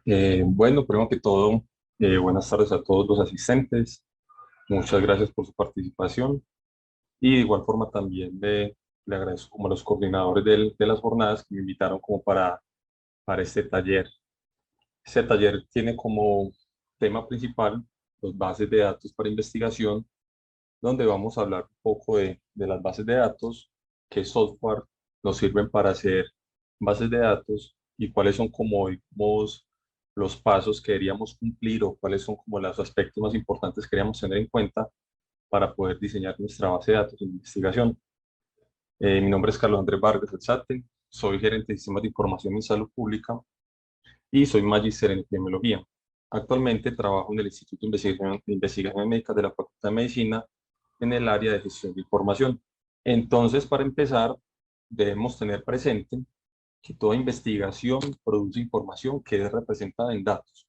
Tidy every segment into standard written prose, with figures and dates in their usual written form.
Bueno, primero que todo, buenas tardes a todos los asistentes. Muchas gracias por su participación. Y de igual forma también le agradezco como a los coordinadores de las jornadas que me invitaron como para este taller. Este taller tiene como tema principal los bases de datos para investigación, donde vamos a hablar un poco de las bases de datos, qué software nos sirven para hacer bases de datos y cuáles son como digamos, los pasos que deberíamos cumplir o cuáles son como los aspectos más importantes que queríamos tener en cuenta para poder diseñar nuestra base de datos de investigación. Mi nombre es Carlos Andrés Vargas Alzate, soy gerente de sistemas de información en salud pública y soy magíster en epidemiología. Actualmente trabajo en el Instituto de Investigaciones Médicas de la Facultad de Medicina en el área de gestión de información. Entonces, para empezar, debemos tener presente que toda investigación produce información que es representada en datos,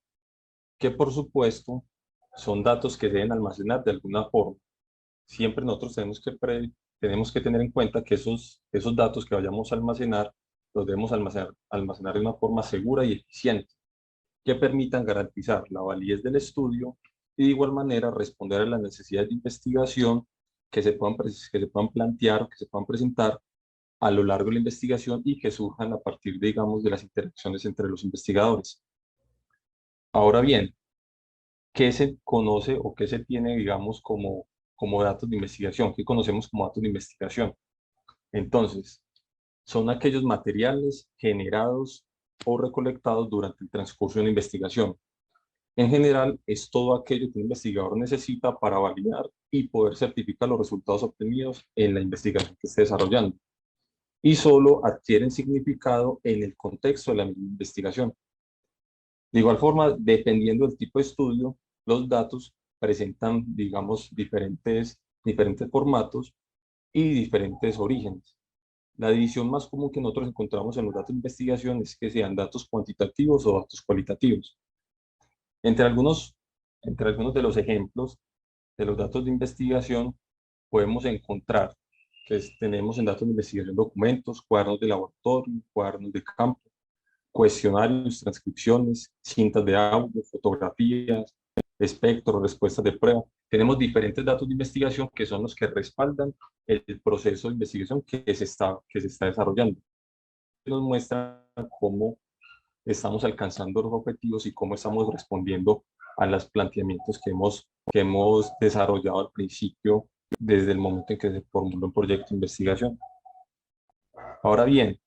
que por supuesto son datos que deben almacenar de alguna forma. Siempre nosotros tenemos que tener en cuenta que esos datos que vayamos a almacenar los debemos almacenar de una forma segura y eficiente que permitan garantizar la validez del estudio y de igual manera responder a las necesidades de investigación que se puedan plantear, que se puedan presentar a lo largo de la investigación y que surjan a partir, digamos, de las interacciones entre los investigadores. Ahora bien, ¿qué se conoce o qué se tiene, digamos, como datos de investigación? ¿Qué conocemos como datos de investigación? Entonces, son aquellos materiales generados o recolectados durante el transcurso de una investigación. En general, es todo aquello que un investigador necesita para validar y poder certificar los resultados obtenidos en la investigación que esté desarrollando. Y solo adquieren significado en el contexto de la misma investigación. De igual forma, dependiendo del tipo de estudio, los datos presentan, digamos, diferentes formatos y diferentes orígenes. La división más común que nosotros encontramos en los datos de investigación es que sean datos cuantitativos o datos cualitativos. Entre algunos, entre algunos de los ejemplos de los datos de investigación podemos encontrar tenemos en datos de investigación documentos, cuadernos de laboratorio, cuadernos de campo, cuestionarios, transcripciones, cintas de audio, fotografías, espectros, respuestas de prueba. Tenemos diferentes datos de investigación que son los que respaldan el proceso de investigación que se está desarrollando. Nos muestra cómo estamos alcanzando los objetivos y cómo estamos respondiendo a los planteamientos que hemos desarrollado al principio desde el momento en que se formuló un proyecto de investigación. Ahora bien,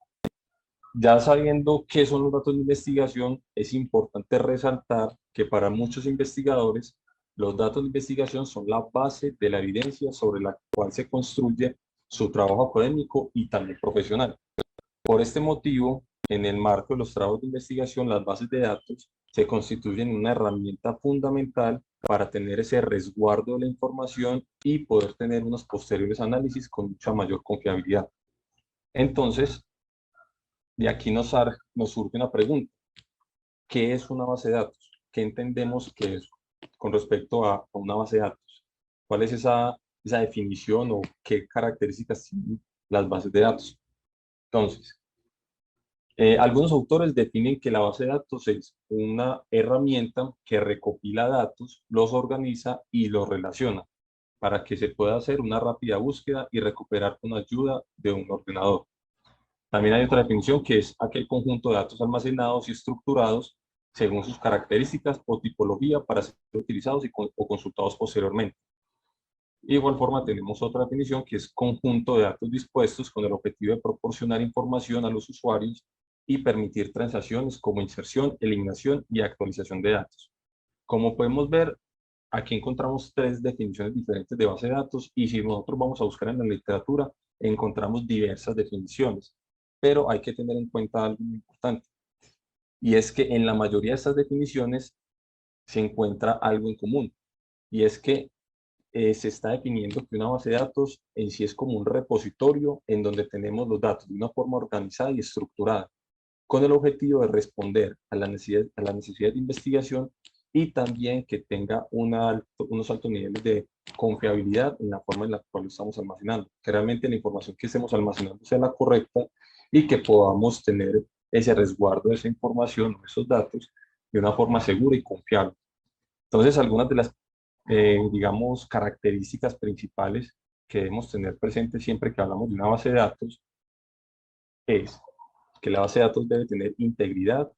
ya sabiendo qué son los datos de investigación, es importante resaltar que para muchos investigadores, los datos de investigación son la base de la evidencia sobre la cual se construye su trabajo académico y también profesional. Por este motivo, en el marco de los trabajos de investigación, las bases de datos se constituyen una herramienta fundamental para tener ese resguardo de la información y poder tener unos posteriores análisis con mucha mayor confiabilidad. Entonces, de aquí nos surge una pregunta. ¿Qué es una base de datos? ¿Qué entendemos que es con respecto a una base de datos? ¿Cuál es esa definición o qué características tienen las bases de datos? Entonces, algunos autores definen que la base de datos es una herramienta que recopila datos, los organiza y los relaciona para que se pueda hacer una rápida búsqueda y recuperar con ayuda de un ordenador. También hay otra definición que es aquel conjunto de datos almacenados y estructurados según sus características o tipología para ser utilizados o consultados posteriormente. De igual forma tenemos otra definición que es conjunto de datos dispuestos con el objetivo de proporcionar información a los usuarios y permitir transacciones como inserción, eliminación y actualización de datos. Como podemos ver, aquí encontramos tres definiciones diferentes de base de datos y si nosotros vamos a buscar en la literatura, encontramos diversas definiciones, pero hay que tener en cuenta algo muy importante y es que en la mayoría de estas definiciones se encuentra algo en común y es que se está definiendo que una base de datos en sí es como un repositorio en donde tenemos los datos de una forma organizada y estructurada, con el objetivo de responder a la necesidad de investigación y también que tenga unos altos niveles de confiabilidad en la forma en la cual lo estamos almacenando, que realmente la información que estemos almacenando sea la correcta y que podamos tener ese resguardo de esa información, esos datos, de una forma segura y confiable. Entonces, algunas de las, digamos, características principales que debemos tener presentes siempre que hablamos de una base de datos es que la base de datos debe tener integridad,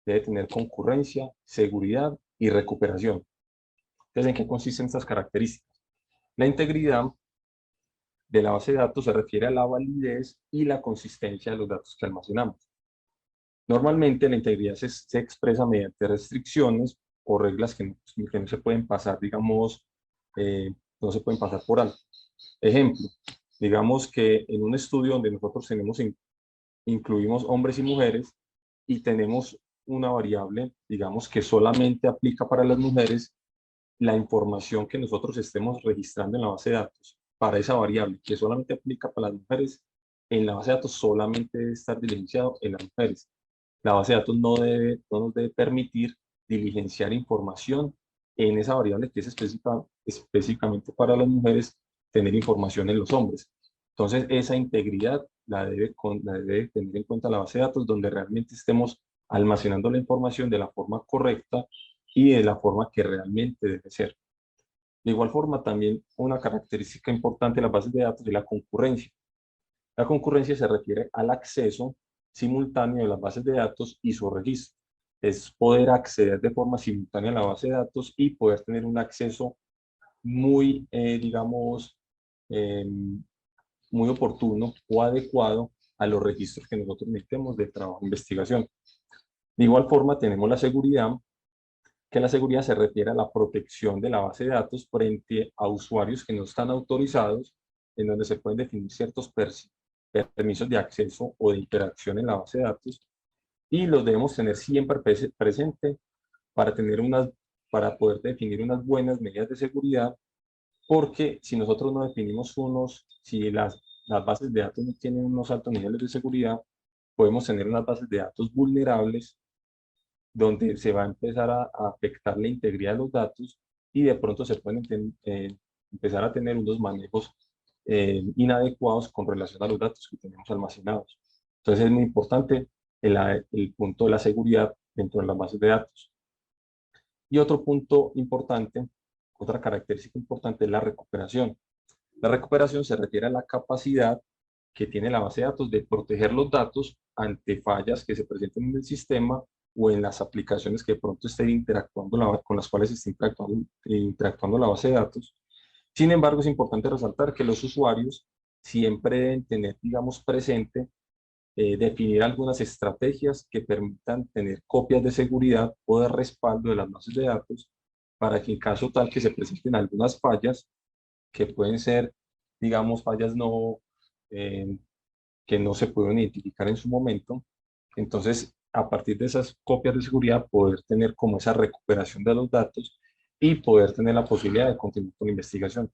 debe tener concurrencia, seguridad y recuperación. Entonces, ¿en qué consisten estas características? La integridad de la base de datos se refiere a la validez y la consistencia de los datos que almacenamos. Normalmente la integridad se expresa mediante restricciones o reglas que no se pueden pasar, digamos, no se pueden pasar por alto. Ejemplo, digamos que en un estudio donde nosotros incluimos hombres y mujeres y tenemos una variable, digamos, que solamente aplica para las mujeres, la información que nosotros estemos registrando en la base de datos para esa variable que solamente aplica para las mujeres, en la base de datos solamente debe estar diligenciado en las mujeres. La base de datos no nos debe permitir diligenciar información en esa variable que es específicamente para las mujeres, tener información en los hombres. Entonces, esa integridad la debe tener en cuenta la base de datos, donde realmente estemos almacenando la información de la forma correcta y de la forma que realmente debe ser. De igual forma, también una característica importante de las bases de datos es la concurrencia. La concurrencia se refiere al acceso simultáneo de las bases de datos y su registro. Es poder acceder de forma simultánea a la base de datos y poder tener un acceso muy, digamos, eh, muy oportuno o adecuado a los registros que nosotros necesitemos de trabajo de investigación. De igual forma, tenemos la seguridad, que la seguridad se refiere a la protección de la base de datos frente a usuarios que no están autorizados, en donde se pueden definir ciertos permisos de acceso o de interacción en la base de datos, y los debemos tener siempre presente para, para poder definir unas buenas medidas de seguridad, porque si nosotros no definimos si las bases de datos no tienen unos altos niveles de seguridad, podemos tener unas bases de datos vulnerables donde se va a empezar a afectar la integridad de los datos y de pronto se pueden empezar a tener unos manejos inadecuados con relación a los datos que tenemos almacenados. Entonces es muy importante el punto de la seguridad dentro de las bases de datos. Y otro punto importante, otra característica importante es la recuperación. La recuperación se refiere a la capacidad que tiene la base de datos de proteger los datos ante fallas que se presenten en el sistema o en las aplicaciones que de pronto estén interactuando con las cuales esté interactuando la base de datos. Sin embargo, es importante resaltar que los usuarios siempre deben tener, digamos, presente definir algunas estrategias que permitan tener copias de seguridad o de respaldo de las bases de datos para que en caso tal que se presenten algunas fallas, que pueden ser, digamos, fallas eh, que no se pueden identificar en su momento, entonces a partir de esas copias de seguridad poder tener como esa recuperación de los datos y poder tener la posibilidad de continuar con la investigación.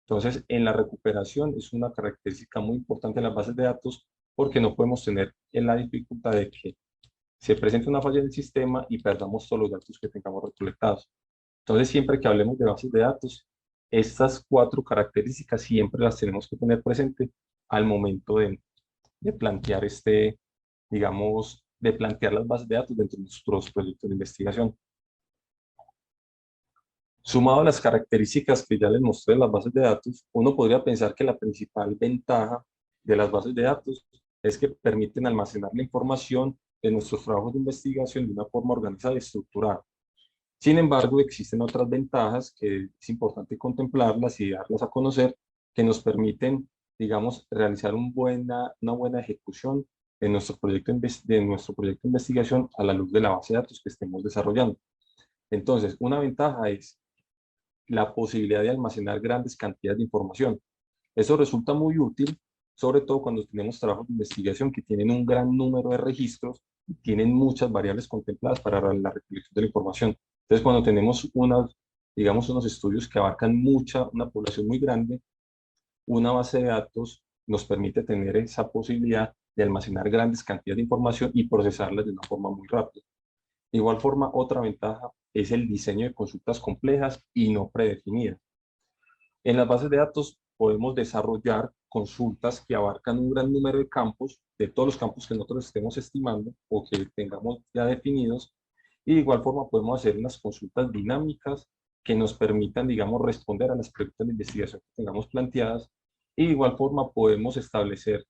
Entonces, en la recuperación es una característica muy importante de las bases de datos porque no podemos tener en la dificultad de que se presente una falla en el sistema y perdamos todos los datos que tengamos recolectados. Entonces, siempre que hablemos de bases de datos, estas cuatro características siempre las tenemos que tener presente al momento de plantear digamos, de plantear las bases de datos dentro de nuestros proyectos de investigación. Sumado a las características que ya les mostré de las bases de datos, uno podría pensar que la principal ventaja de las bases de datos es que permiten almacenar la información de nuestros trabajos de investigación de una forma organizada y estructurada. Sin embargo, existen otras ventajas que es importante contemplarlas y darlas a conocer que nos permiten, digamos, realizar una buena ejecución de nuestro proyecto de investigación a la luz de la base de datos que estemos desarrollando. Entonces, una ventaja es la posibilidad de almacenar grandes cantidades de información. Eso resulta muy útil, sobre todo cuando tenemos trabajos de investigación que tienen un gran número de registros y tienen muchas variables contempladas para la recolección de la información. Entonces, cuando tenemos digamos, unos estudios que abarcan una población muy grande, una base de datos nos permite tener esa posibilidad de almacenar grandes cantidades de información y procesarlas de una forma muy rápida. De igual forma, otra ventaja es el diseño de consultas complejas y no predefinidas. En las bases de datos podemos desarrollar consultas que abarcan un gran número de campos, de todos los campos que nosotros estemos estimando o que tengamos ya definidos, Y de igual forma podemos hacer unas consultas dinámicas que nos permitan, digamos, responder a las preguntas de investigación que tengamos planteadas. Y de igual forma podemos establecer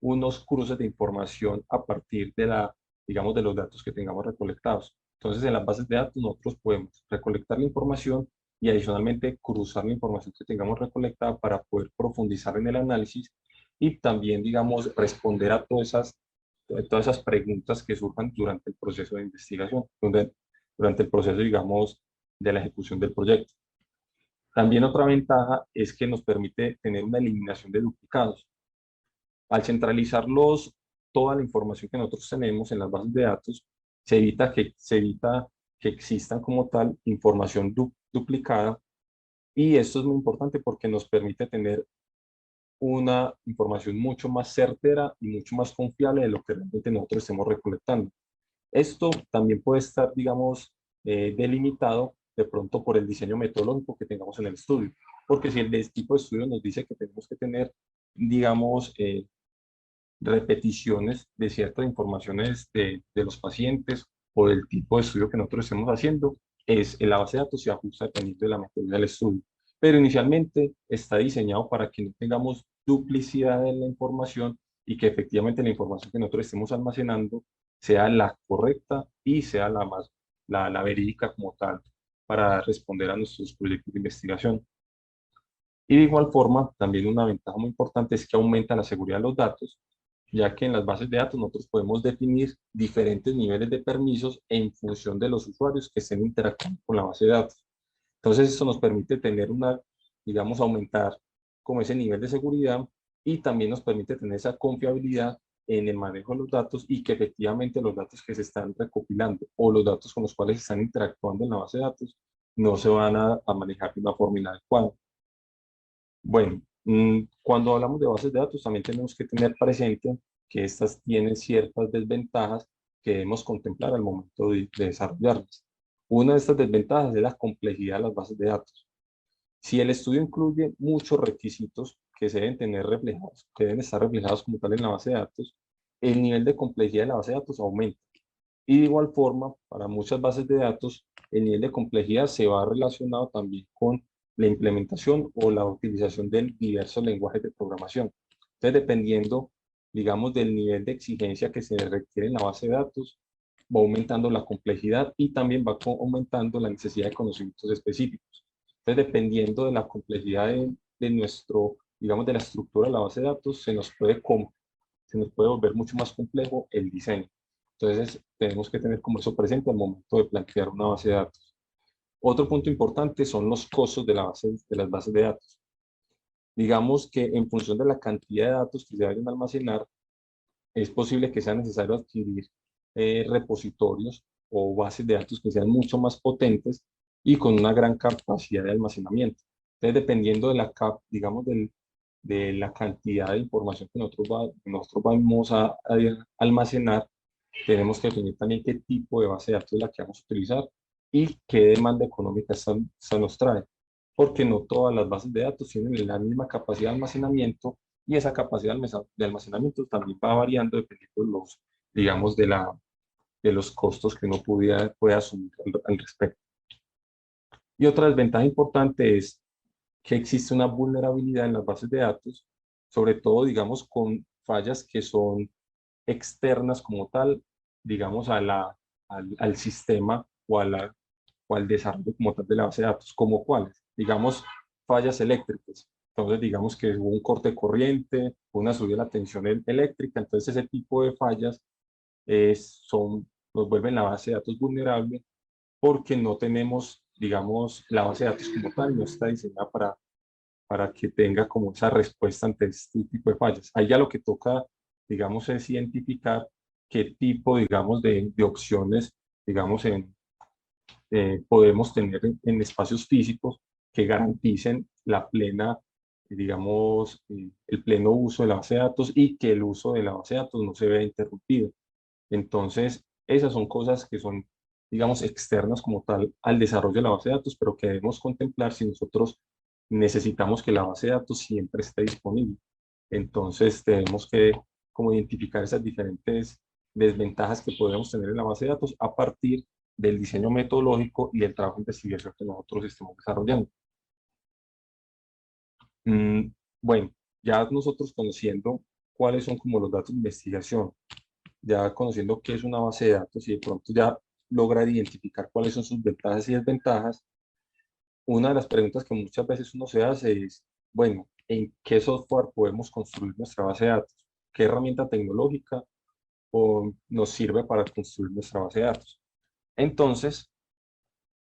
unos cruces de información a partir de digamos, de los datos que tengamos recolectados. Entonces, en las bases de datos nosotros podemos recolectar la información y adicionalmente cruzar la información que tengamos recolectada para poder profundizar en el análisis y también, digamos, responder a todas esas preguntas que surjan durante el proceso de investigación, durante el proceso, digamos, de la ejecución del proyecto. También otra ventaja es que nos permite tener una eliminación de duplicados. Al centralizarlos, toda la información que nosotros tenemos en las bases de datos, se evita que existan como tal información duplicada, y esto es muy importante porque nos permite tener una información mucho más certera y mucho más confiable de lo que realmente nosotros estemos recolectando. Esto también puede estar, digamos, delimitado de pronto por el diseño metodológico que tengamos en el estudio, porque si el tipo de estudio nos dice que tenemos que tener, digamos, repeticiones de ciertas informaciones de los pacientes o del tipo de estudio que nosotros estemos haciendo, la base de datos se ajusta dependiendo de la metodología del estudio. Pero inicialmente está diseñado para que no tengamos duplicidad en la información y que efectivamente la información que nosotros estemos almacenando sea la correcta y sea la verídica como tal para responder a nuestros proyectos de investigación. Y de igual forma, también una ventaja muy importante es que aumenta la seguridad de los datos, ya que en las bases de datos nosotros podemos definir diferentes niveles de permisos en función de los usuarios que estén interactuando con la base de datos. Entonces, eso nos permite tener digamos, aumentar como ese nivel de seguridad, y también nos permite tener esa confiabilidad en el manejo de los datos y que efectivamente los datos que se están recopilando o los datos con los cuales se están interactuando en la base de datos no se van a manejar de una forma inadecuada. Bueno, cuando hablamos de bases de datos también tenemos que tener presente que estas tienen ciertas desventajas que debemos contemplar al momento de desarrollarlas. Una de estas desventajas es la complejidad de las bases de datos. Si el estudio incluye muchos requisitos que se deben tener reflejados, que deben estar reflejados como tal en la base de datos, el nivel de complejidad de la base de datos aumenta. Y de igual forma, para muchas bases de datos, el nivel de complejidad se va relacionado también con la implementación o la utilización de diversos lenguajes de programación. Entonces, dependiendo, digamos, del nivel de exigencia que se requiere en la base de datos, va aumentando la complejidad y también va aumentando la necesidad de conocimientos específicos. Entonces, dependiendo de la complejidad de nuestro, digamos, de la estructura de la base de datos, se nos puede volver mucho más complejo el diseño. Entonces, tenemos que tener como eso presente al momento de plantear una base de datos. Otro punto importante son los costos de las bases de datos. Digamos que en función de la cantidad de datos que se vayan a almacenar, es posible que sea necesario adquirir repositorios o bases de datos que sean mucho más potentes y con una gran capacidad de almacenamiento. Entonces, dependiendo digamos, de la cantidad de información que nosotros vamos a almacenar, tenemos que definir también qué tipo de base de datos es la que vamos a utilizar y qué demanda económica esta nos trae, porque no todas las bases de datos tienen la misma capacidad de almacenamiento, y esa capacidad de almacenamiento también va variando dependiendo digamos, de los costos que uno puede asumir al respecto. Y otra desventaja importante es que existe una vulnerabilidad en las bases de datos, sobre todo, digamos, con fallas que son externas como tal, digamos, al sistema o al desarrollo como tal de la base de datos, como cuáles, digamos, fallas eléctricas. Entonces, digamos que hubo un corte de corriente, una subida de la tensión eléctrica, entonces ese tipo de fallas nos vuelven la base de datos vulnerable porque no tenemos, digamos, la base de datos como tal no está diseñada para que tenga como esa respuesta ante este tipo de fallas. Ahí ya lo que toca, digamos, es identificar qué tipo, digamos, de opciones, digamos, podemos tener en espacios físicos que garanticen la plena, digamos, el pleno uso de la base de datos y que el uso de la base de datos no se vea interrumpido. Entonces, esas son cosas que son, digamos, externas como tal al desarrollo de la base de datos, pero que debemos contemplar si nosotros necesitamos que la base de datos siempre esté disponible. Entonces, tenemos que como identificar esas diferentes desventajas que podemos tener en la base de datos a partir del diseño metodológico y del trabajo de investigación que nosotros estamos desarrollando. Mm, bueno, ya nosotros conociendo cuáles son como los datos de investigación, ya conociendo qué es una base de datos y de pronto ya lograr identificar cuáles son sus ventajas y desventajas, una de las preguntas que muchas veces uno se hace es, bueno, ¿en qué software podemos construir nuestra base de datos? ¿Qué herramienta tecnológica nos sirve para construir nuestra base de datos? Entonces,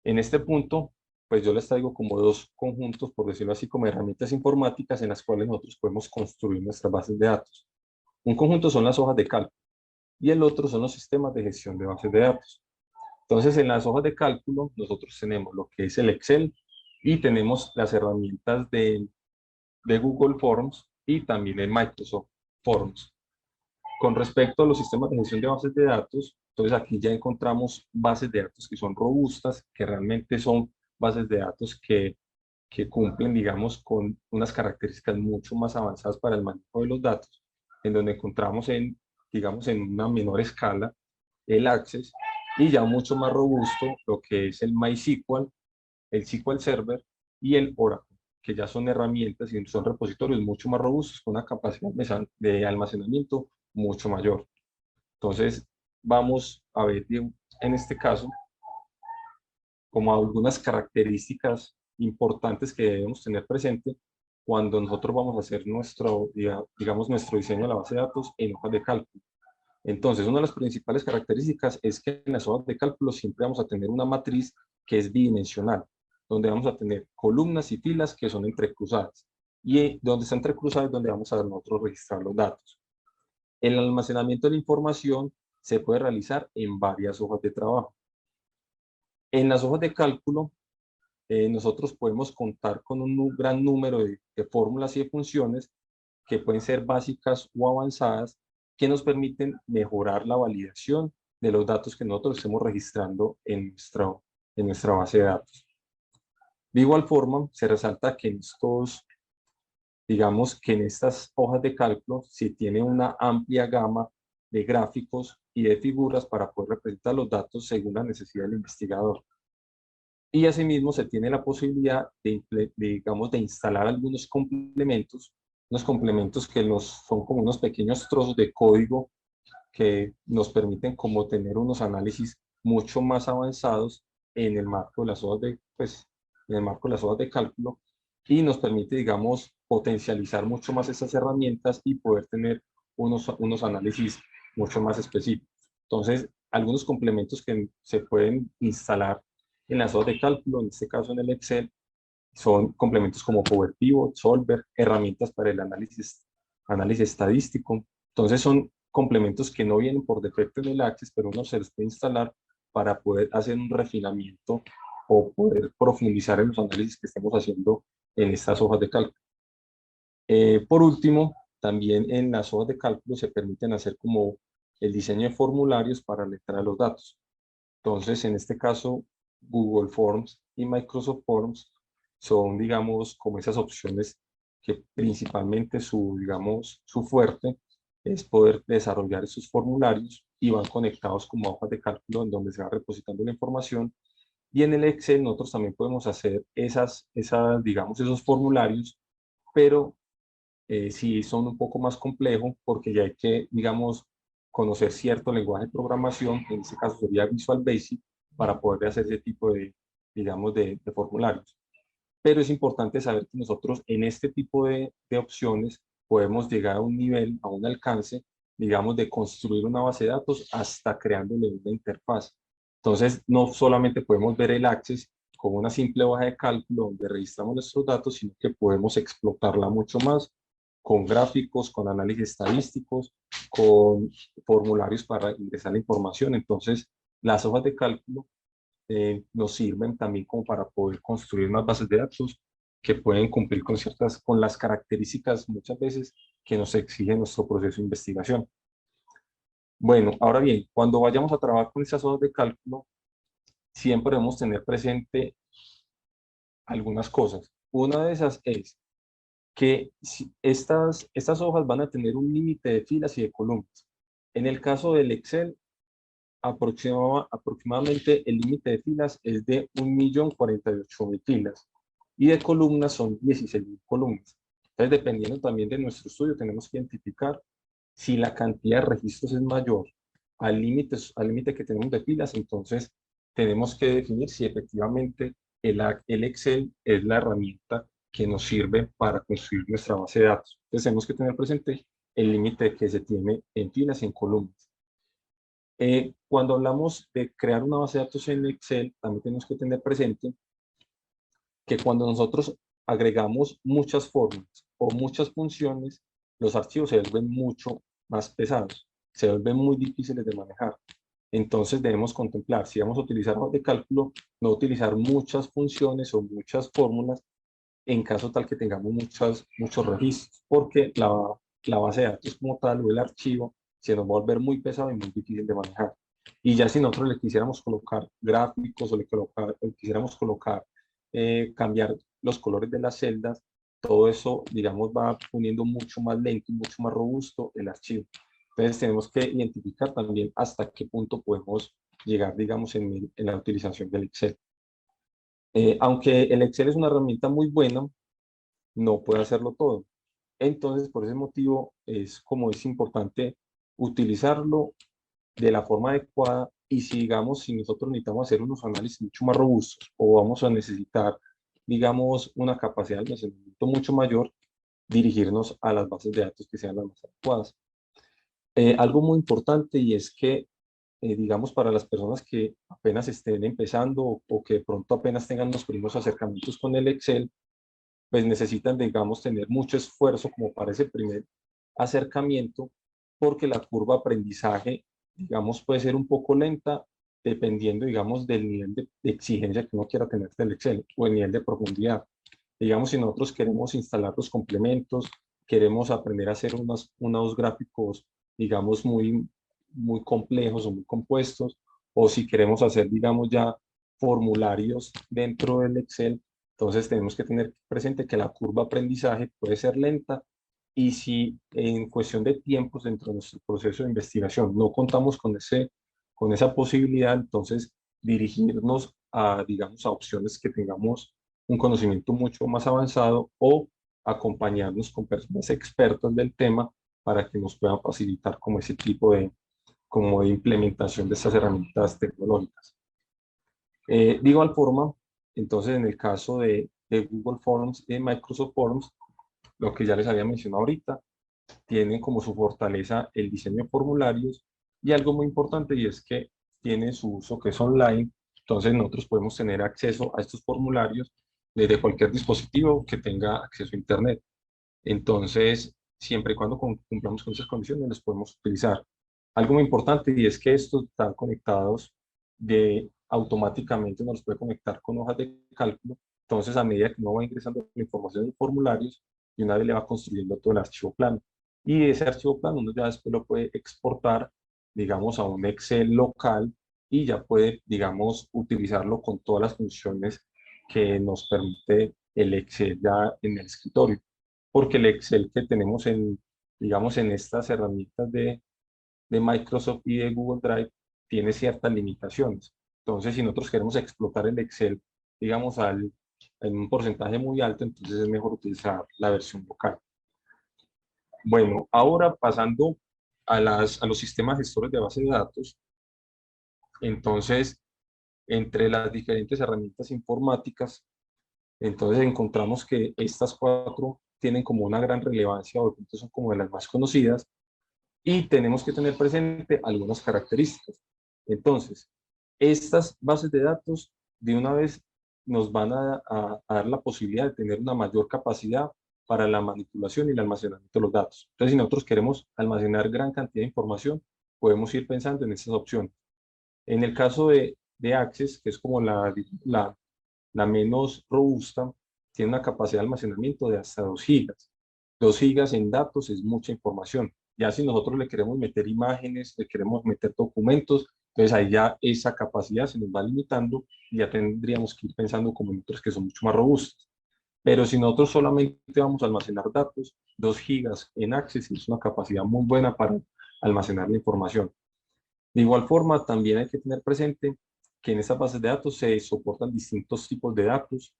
en este punto, pues yo les traigo como dos conjuntos, por decirlo así, como herramientas informáticas en las cuales nosotros podemos construir nuestras bases de datos. Un conjunto son las hojas de cálculo y el otro son los sistemas de gestión de bases de datos. Entonces, en las hojas de cálculo, nosotros tenemos lo que es el Excel y tenemos las herramientas de Google Forms y también el Microsoft Forms. Con respecto a los sistemas de gestión de bases de datos, entonces aquí ya encontramos bases de datos que son robustas, que realmente son bases de datos que cumplen, digamos, con unas características mucho más avanzadas para el manejo de los datos, en donde encontramos digamos, en una menor escala el Access y ya mucho más robusto lo que es el MySQL, el SQL Server y el Oracle, que ya son herramientas y son repositorios mucho más robustos con una capacidad de almacenamiento mucho mayor. Entonces, vamos a ver en este caso como algunas características importantes que debemos tener presente cuando nosotros vamos a hacer digamos, nuestro diseño de la base de datos en hojas de cálculo. Entonces, una de las principales características es que en las hojas de cálculo siempre vamos a tener una matriz que es bidimensional, donde vamos a tener columnas y filas que son entrecruzadas. Y donde está entrecruzada es donde vamos a nosotros registrar los datos. El almacenamiento de la información se puede realizar en varias hojas de trabajo. En las hojas de cálculo, nosotros podemos contar con un gran número de fórmulas y de funciones que pueden ser básicas o avanzadas, que nos permiten mejorar la validación de los datos que nosotros estemos registrando en nuestra base de datos. De igual forma, se resalta que digamos que en estas hojas de cálculo se tiene una amplia gama de gráficos y de figuras para poder representar los datos según la necesidad del investigador. Y asimismo se tiene la posibilidad digamos, de instalar algunos complementos, unos complementos que son como unos pequeños trozos de código que nos permiten como tener unos análisis mucho más avanzados en el marco de las hojas pues, en el marco de las hojas de cálculo y nos permite, digamos, potencializar mucho más esas herramientas y poder tener unos análisis mucho más específicos. Entonces, algunos complementos que se pueden instalar en las hojas de cálculo, en este caso en el Excel, son complementos como Power Pivot, Solver, herramientas para el análisis estadístico. Entonces son complementos que no vienen por defecto en el Access, pero uno se los puede instalar para poder hacer un refinamiento o poder profundizar en los análisis que estemos haciendo en estas hojas de cálculo. Por último, también en las hojas de cálculo se permiten hacer como el diseño de formularios para la entrada de los datos. Entonces, en este caso, Google Forms y Microsoft Forms son, digamos, como esas opciones que principalmente digamos, su fuerte es poder desarrollar esos formularios y van conectados como hojas de cálculo en donde se va repositando la información. Y en el Excel nosotros también podemos hacer digamos, esos formularios, pero sí son un poco más complejos porque ya hay que, digamos, conocer cierto lenguaje de programación, en este caso sería Visual Basic, para poder hacer ese tipo digamos, de formularios. Pero es importante saber que nosotros en este tipo de opciones podemos llegar a un nivel, a un alcance, digamos, de construir una base de datos hasta creándole una interfaz. Entonces, no solamente podemos ver el Access como una simple hoja de cálculo donde registramos nuestros datos, sino que podemos explotarla mucho más con gráficos, con análisis estadísticos, con formularios para ingresar la información. Entonces, las hojas de cálculo nos sirven también como para poder construir más bases de datos que pueden cumplir con las características muchas veces que nos exige nuestro proceso de investigación. Bueno, ahora bien, cuando vayamos a trabajar con estas hojas de cálculo, siempre debemos tener presente algunas cosas. Una de esas es que estas hojas van a tener un límite de filas y de columnas. En el caso del Excel, aproximadamente el límite de filas es de 1.048.000 filas y de columnas son 16.000 columnas. Entonces, dependiendo también de nuestro estudio, tenemos que identificar si la cantidad de registros es mayor al límite que tenemos de filas, entonces tenemos que definir si efectivamente el Excel es la herramienta que nos sirve para construir nuestra base de datos. Entonces tenemos que tener presente el límite que se tiene en filas y en columnas. Cuando hablamos de crear una base de datos en Excel, también tenemos que tener presente que cuando nosotros agregamos muchas fórmulas o muchas funciones, los archivos se vuelven mucho más pesados, se vuelven muy difíciles de manejar. Entonces debemos contemplar, si vamos a utilizar hojas de cálculo, no utilizar muchas funciones o muchas fórmulas en caso tal que tengamos muchos registros, porque la base de datos como tal o el archivo se nos va a volver muy pesado y muy difícil de manejar. Y ya si nosotros le quisiéramos colocar gráficos o le quisiéramos colocar, cambiar los colores de las celdas, todo eso, digamos, va poniendo mucho más lento y mucho más robusto el archivo. Entonces tenemos que identificar también hasta qué punto podemos llegar, digamos, en la utilización del Excel. Aunque el Excel es una herramienta muy buena, no puede hacerlo todo. Entonces, por ese motivo, es importante utilizarlo de la forma adecuada y si, digamos, si nosotros necesitamos hacer unos análisis mucho más robustos o vamos a necesitar, digamos, una capacidad de almacenamiento mucho mayor, dirigirnos a las bases de datos que sean las más adecuadas. Algo muy importante y es que, digamos, para las personas que apenas estén empezando o que de pronto apenas tengan los primeros acercamientos con el Excel, pues necesitan, digamos, tener mucho esfuerzo como para ese primer acercamiento, porque la curva de aprendizaje, digamos, puede ser un poco lenta, dependiendo, digamos, del nivel de exigencia que uno quiera tener del Excel o el nivel de profundidad. Digamos, si nosotros queremos instalar los complementos, queremos aprender a hacer unos gráficos, digamos, muy complejos o muy compuestos, o si queremos hacer, digamos, ya formularios dentro del Excel, entonces tenemos que tener presente que la curva de aprendizaje puede ser lenta y si en cuestión de tiempos dentro de nuestro proceso de investigación no contamos con esa posibilidad, entonces dirigirnos a, digamos, a opciones que tengamos un conocimiento mucho más avanzado o acompañarnos con personas expertas del tema para que nos puedan facilitar como ese tipo como de implementación de estas herramientas tecnológicas. De igual forma, entonces en el caso de Google Forms y de Microsoft Forms, lo que ya les había mencionado ahorita, tienen como su fortaleza el diseño de formularios y algo muy importante y es que tiene su uso que es online, entonces nosotros podemos tener acceso a estos formularios desde cualquier dispositivo que tenga acceso a Internet. Entonces, siempre y cuando cumplamos con esas condiciones, los podemos utilizar. Algo muy importante y es que estos están conectados automáticamente, nos los puede conectar con hojas de cálculo. Entonces, a medida que uno va ingresando la información en los formularios, y una vez le va construyendo todo el archivo plano. Y ese archivo plano uno ya después lo puede exportar, digamos, a un Excel local y ya puede, digamos, utilizarlo con todas las funciones que nos permite el Excel ya en el escritorio porque el Excel que tenemos digamos, en estas herramientas de Microsoft y de Google Drive tiene ciertas limitaciones. Entonces, si nosotros queremos explotar el Excel, digamos, en un porcentaje muy alto, entonces es mejor utilizar la versión local. Bueno, ahora pasando a los sistemas gestores de base de datos, entonces, entre las diferentes herramientas informáticas, entonces encontramos que estas cuatro tienen como una gran relevancia, o de pronto son como de las más conocidas, y tenemos que tener presente algunas características. Entonces, estas bases de datos de una vez nos van a dar la posibilidad de tener una mayor capacidad para la manipulación y el almacenamiento de los datos. Entonces, si nosotros queremos almacenar gran cantidad de información, podemos ir pensando en estas opciones. En el caso de Access, que es como la menos robusta, tiene una capacidad de almacenamiento de hasta 2 gigas. 2 gigas en datos es mucha información. Ya si nosotros le queremos meter imágenes, le queremos meter documentos, entonces ahí ya esa capacidad se nos va limitando y ya tendríamos que ir pensando como en otros que son mucho más robustos. Pero si nosotros solamente vamos a almacenar datos, 2 gigas en Access es una capacidad muy buena para almacenar la información. De igual forma, también hay que tener presente que en estas bases de datos se soportan distintos tipos de datos.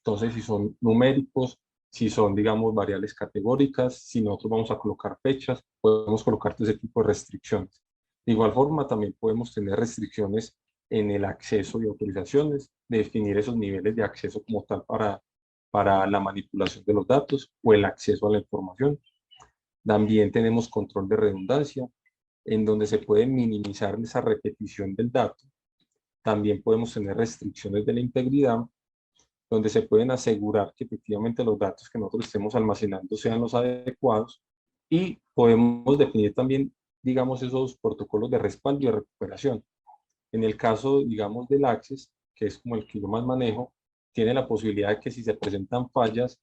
Entonces, si son numéricos, si son, digamos, variables categóricas, si nosotros vamos a colocar fechas, podemos colocar todo ese tipo de restricciones. De igual forma, también podemos tener restricciones en el acceso y autorizaciones, definir esos niveles de acceso como tal para la manipulación de los datos o el acceso a la información. También tenemos control de redundancia, en donde se puede minimizar esa repetición del dato. También podemos tener restricciones de la integridad, donde se pueden asegurar que efectivamente los datos que nosotros estemos almacenando sean los adecuados, y podemos definir también, digamos, esos protocolos de respaldo y de recuperación. En el caso, digamos, del Access, que es como el que yo más manejo, tiene la posibilidad de que si se presentan fallas,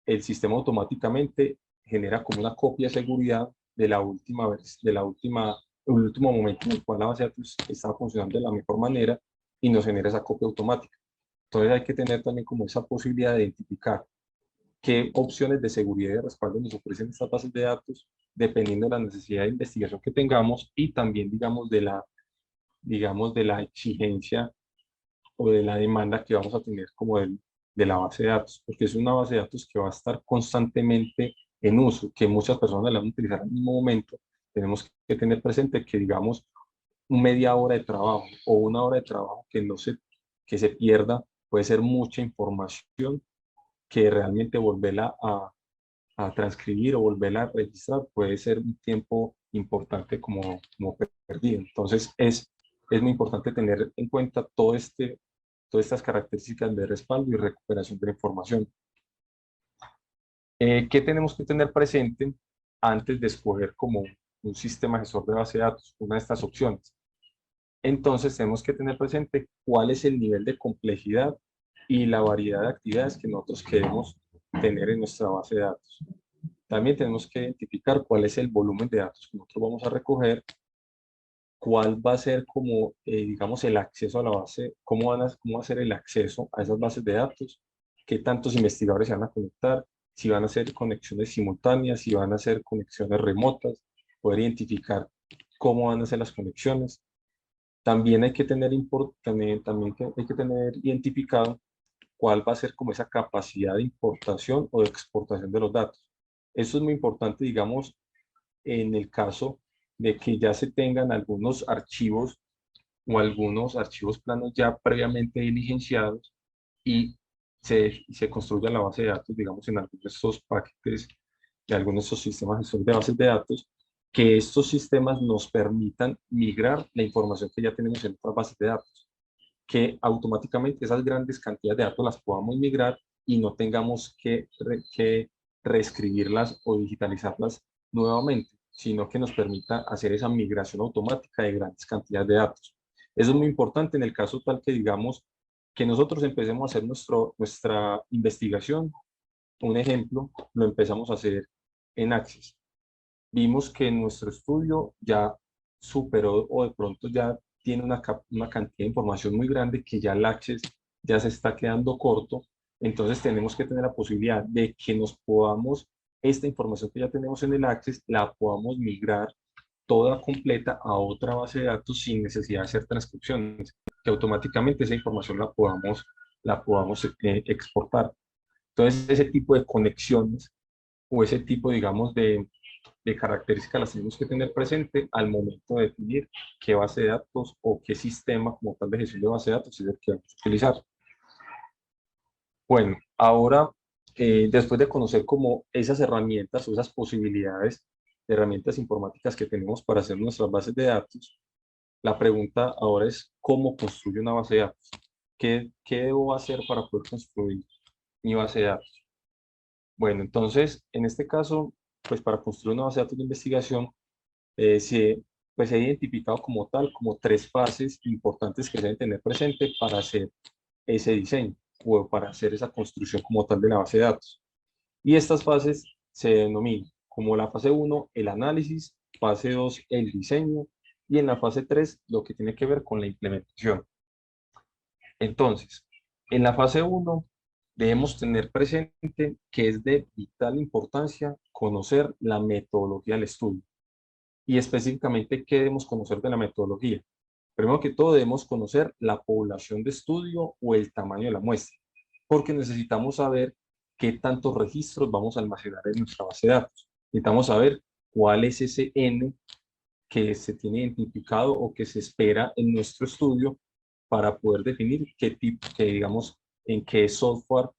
el sistema automáticamente genera como una copia de seguridad de la última vez, el último momento en el cual la base de datos estaba funcionando de la mejor manera, y nos genera esa copia automática. Entonces hay que tener también como esa posibilidad de identificar qué opciones de seguridad y de respaldo nos ofrecen estas bases de datos, dependiendo de la necesidad de investigación que tengamos, y también, digamos, de la exigencia o de la demanda que vamos a tener como de la base de datos, porque es una base de datos que va a estar constantemente en uso, que muchas personas la van a utilizar al mismo momento. Tenemos que tener presente que, digamos, media hora de trabajo o una hora de trabajo que se pierda, puede ser mucha información, que realmente volverla a transcribir o volverla a registrar puede ser un tiempo importante como perdido. Entonces es muy importante tener en cuenta todas estas características de respaldo y recuperación de la información. ¿Qué tenemos que tener presente antes de escoger como un sistema gestor de base de datos, una de estas opciones? Entonces tenemos que tener presente cuál es el nivel de complejidad y la variedad de actividades que nosotros queremos tener en nuestra base de datos. También tenemos que identificar cuál es el volumen de datos que nosotros vamos a recoger, cuál va a ser como, digamos, el acceso a la base, cómo va a ser el acceso a esas bases de datos, qué tantos investigadores se van a conectar, si van a hacer conexiones simultáneas, si van a hacer conexiones remotas, poder identificar cómo van a ser las conexiones. También hay que tener, hay que tener identificado cuál va a ser como esa capacidad de importación o de exportación de los datos. Eso es muy importante, digamos, en el caso de que ya se tengan algunos archivos o algunos archivos planos ya previamente diligenciados, y se construya la base de datos, digamos, en algunos de estos paquetes de algunos de estos sistemas gestores de bases de datos, que estos sistemas nos permitan migrar la información que ya tenemos en otras bases de datos, que automáticamente esas grandes cantidades de datos las podamos migrar y no tengamos que reescribirlas o digitalizarlas nuevamente, sino que nos permita hacer esa migración automática de grandes cantidades de datos. Eso es muy importante en el caso tal que, digamos, que nosotros empecemos a hacer nuestra investigación. Un ejemplo, lo empezamos a hacer en Access. Vimos que nuestro estudio ya superó, o de pronto ya tiene una cantidad de información muy grande, que ya el Access ya se está quedando corto. Entonces tenemos que tener la posibilidad de que esta información que ya tenemos en el Access, la podamos migrar toda completa a otra base de datos sin necesidad de hacer transcripciones, que automáticamente esa información la podamos exportar. Entonces ese tipo de conexiones o ese tipo, digamos, de características las tenemos que tener presente al momento de definir qué base de datos o qué sistema como tal de gestión de base de datos es el que vamos a utilizar. Bueno, ahora, después de conocer como esas herramientas o esas posibilidades de herramientas informáticas que tenemos para hacer nuestras bases de datos, la pregunta ahora es: ¿cómo construyo una base de datos? ¿Qué debo hacer para poder construir mi base de datos? Bueno, entonces, en este caso, pues para construir una base de datos de investigación, pues he identificado como tal, como tres fases importantes que se deben tener presente para hacer ese diseño o para hacer esa construcción como tal de la base de datos. Y estas fases se denominan como la fase uno, el análisis; fase 2, el diseño; y en la fase 3, lo que tiene que ver con la implementación. Entonces, en la fase uno debemos tener presente que es de vital importancia conocer la metodología del estudio. Y específicamente, ¿qué debemos conocer de la metodología? Primero que todo, debemos conocer la población de estudio o el tamaño de la muestra, porque necesitamos saber qué tantos registros vamos a almacenar en nuestra base de datos. Necesitamos saber cuál es ese N que se tiene identificado o que se espera en nuestro estudio para poder definir qué tipo, que digamos, en qué software,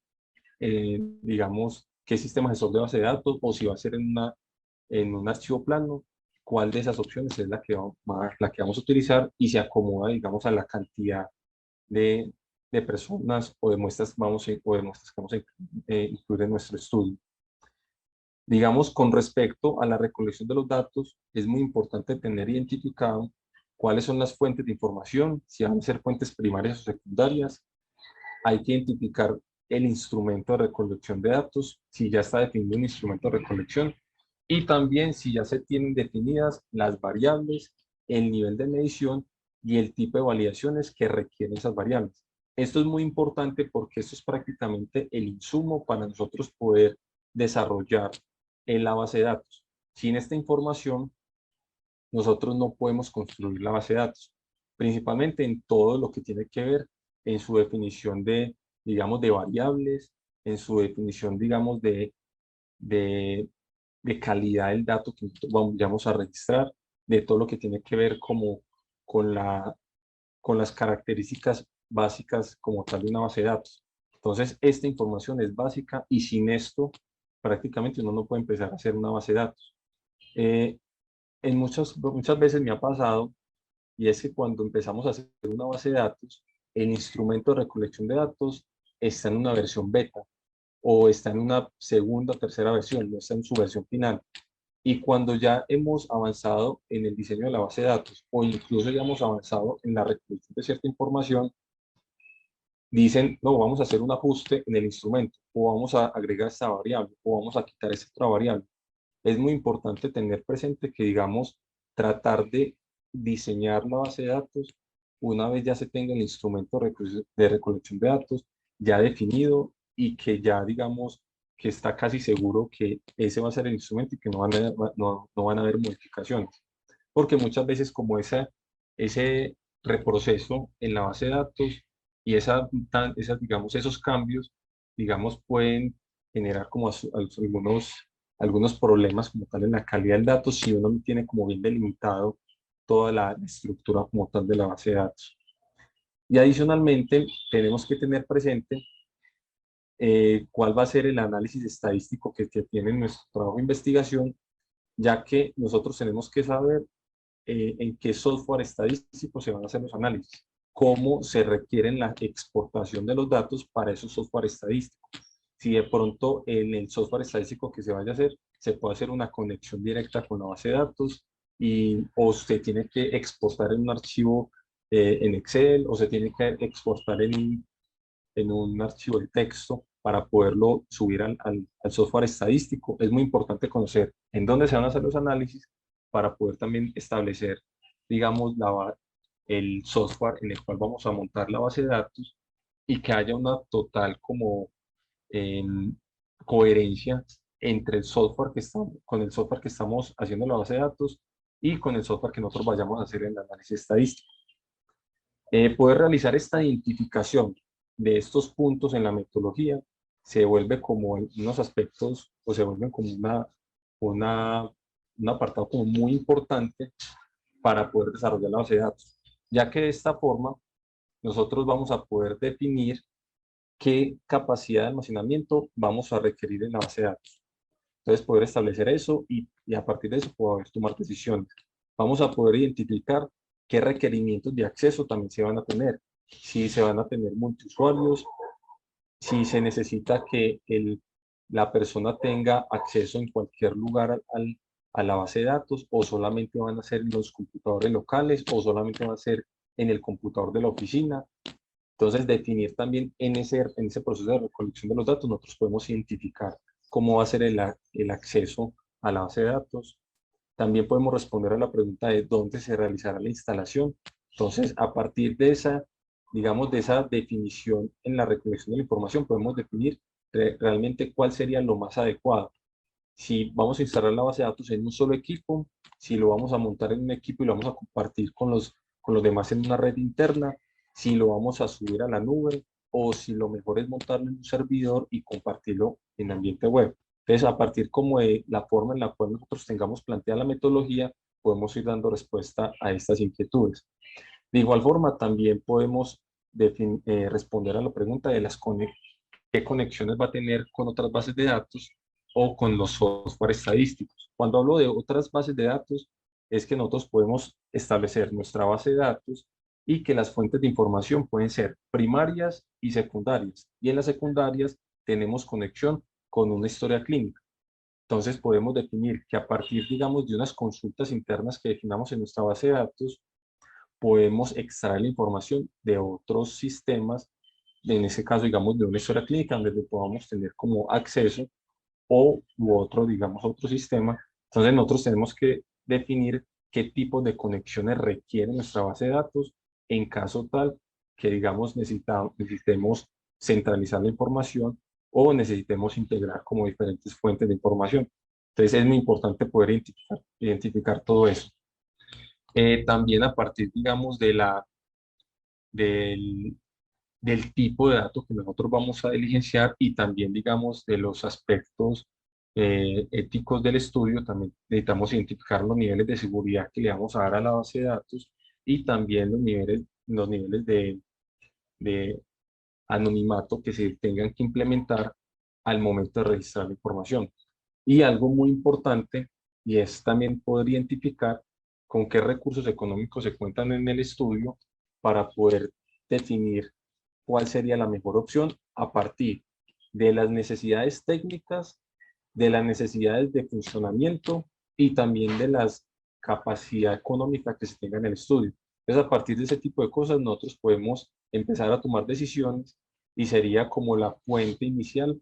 digamos, qué sistemas de software de base de datos, o si va a ser en un archivo plano, cuál de esas opciones es la que vamos a utilizar y se acomoda, digamos, a la cantidad de, de personas o de muestras, o de muestras que vamos a incluir en nuestro estudio. Digamos, con respecto a la recolección de los datos, es muy importante tener identificado cuáles son las fuentes de información, si van a ser fuentes primarias o secundarias. Hay que identificar el instrumento de recolección de datos, si ya está definido un instrumento de recolección, y también si ya se tienen definidas las variables, el nivel de medición y el tipo de validaciones que requieren esas variables. Esto es muy importante porque esto es prácticamente el insumo para nosotros poder desarrollar en la base de datos. Sin esta información, nosotros no podemos construir la base de datos, principalmente en todo lo que tiene que ver en su definición de, digamos, de variables, en su definición, digamos, de, de calidad del dato que vamos a registrar, de todo lo que tiene que ver como con con las características básicas como tal de una base de datos. Entonces, esta información es básica y sin esto, prácticamente uno no puede empezar a hacer una base de datos. Eh, muchas veces me ha pasado, y es que cuando empezamos a hacer una base de datos, el instrumento de recolección de datos está en una versión beta o está en una segunda o tercera versión, no está en su versión final. Y cuando ya hemos avanzado en el diseño de la base de datos o incluso ya hemos avanzado en la recolección de cierta información, dicen, no, vamos a hacer un ajuste en el instrumento o vamos a agregar esta variable o vamos a quitar esta otra variable. Es muy importante tener presente que, digamos, tratar de diseñar la base de datos una vez ya se tenga el instrumento de recolección de datos ya definido y que ya, digamos, que está casi seguro que ese va a ser el instrumento y que no van a haber modificaciones. Porque muchas veces como ese reproceso en la base de datos y digamos, esos cambios, digamos, pueden generar como algunos problemas como tal en la calidad del dato si uno no tiene como bien delimitado toda la estructura como tal de la base de datos. Y adicionalmente tenemos que tener presente cuál va a ser el análisis estadístico que tiene nuestro trabajo de investigación, ya que nosotros tenemos que saber en qué software estadístico se van a hacer los análisis, cómo se requiere la exportación de los datos para esos software estadísticos. Si de pronto en el software estadístico que se vaya a hacer, se puede hacer una conexión directa con la base de datos o se tiene que exportar en un archivo en Excel o se tiene que exportar en un archivo de texto para poderlo subir al software estadístico. Es muy importante conocer en dónde se van a hacer los análisis para poder también establecer, digamos, el software en el cual vamos a montar la base de datos y que haya una total como em, coherencia entre el software con el software que estamos haciendo la base de datos y con el software que nosotros vayamos a hacer el análisis estadístico. Poder realizar esta identificación de estos puntos en la metodología se vuelve como en unos aspectos, o se vuelven como una, un apartado como muy importante para poder desarrollar la base de datos, ya que de esta forma nosotros vamos a poder definir qué capacidad de almacenamiento vamos a requerir en la base de datos. Entonces, poder establecer eso y a partir de eso poder tomar decisiones. Vamos a poder identificar qué requerimientos de acceso también se van a tener. Si se van a tener multiusuarios, si se necesita que la persona tenga acceso en cualquier lugar a la base de datos o solamente van a ser en los computadores locales o solamente va a ser en el computador de la oficina. Entonces, definir también en ese proceso de recolección de los datos, nosotros podemos identificar cómo va a ser el acceso a la base de datos. También podemos responder a la pregunta de dónde se realizará la instalación. Entonces, a partir de esa, digamos, de esa definición en la recolección de la información, podemos definir realmente cuál sería lo más adecuado. si vamos a instalar la base de datos en un solo equipo, si lo vamos a montar en un equipo y lo vamos a compartir con los demás en una red interna, si lo vamos a subir a la nube o si lo mejor es montarlo en un servidor y compartirlo en ambiente web. Entonces, a partir como de la forma en la cual nosotros tengamos planteada la metodología, podemos ir dando respuesta a estas inquietudes. De igual forma, también podemos responder a la pregunta de qué conexiones va a tener con otras bases de datos o con los software estadísticos. Cuando hablo de otras bases de datos, es que nosotros podemos establecer nuestra base de datos y que las fuentes de información pueden ser primarias y secundarias. Y en las secundarias tenemos conexión con una historia clínica. Entonces podemos definir que a partir, digamos, de unas consultas internas que definamos en nuestra base de datos, podemos extraer la información de otros sistemas, en ese caso, digamos, de una historia clínica, donde podamos tener como acceso u otro, digamos, otro sistema. Entonces nosotros tenemos que definir qué tipo de conexiones requiere nuestra base de datos en caso tal que, digamos, necesitemos centralizar la información o necesitemos integrar como diferentes fuentes de información. Entonces es muy importante poder identificar todo eso. También a partir, digamos, del, del tipo de datos que nosotros vamos a diligenciar y también, digamos, de los aspectos éticos del estudio, también necesitamos identificar los niveles de seguridad que le vamos a dar a la base de datos y también los niveles de anonimato que se tengan que implementar al momento de registrar la información. Y algo muy importante, y es también poder identificar con qué recursos económicos se cuentan en el estudio para poder definir cuál sería la mejor opción a partir de las necesidades técnicas, de las necesidades de funcionamiento y también de las capacidad económica que se tenga en el estudio. Entonces, a partir de ese tipo de cosas, nosotros podemos empezar a tomar decisiones y sería como la fuente inicial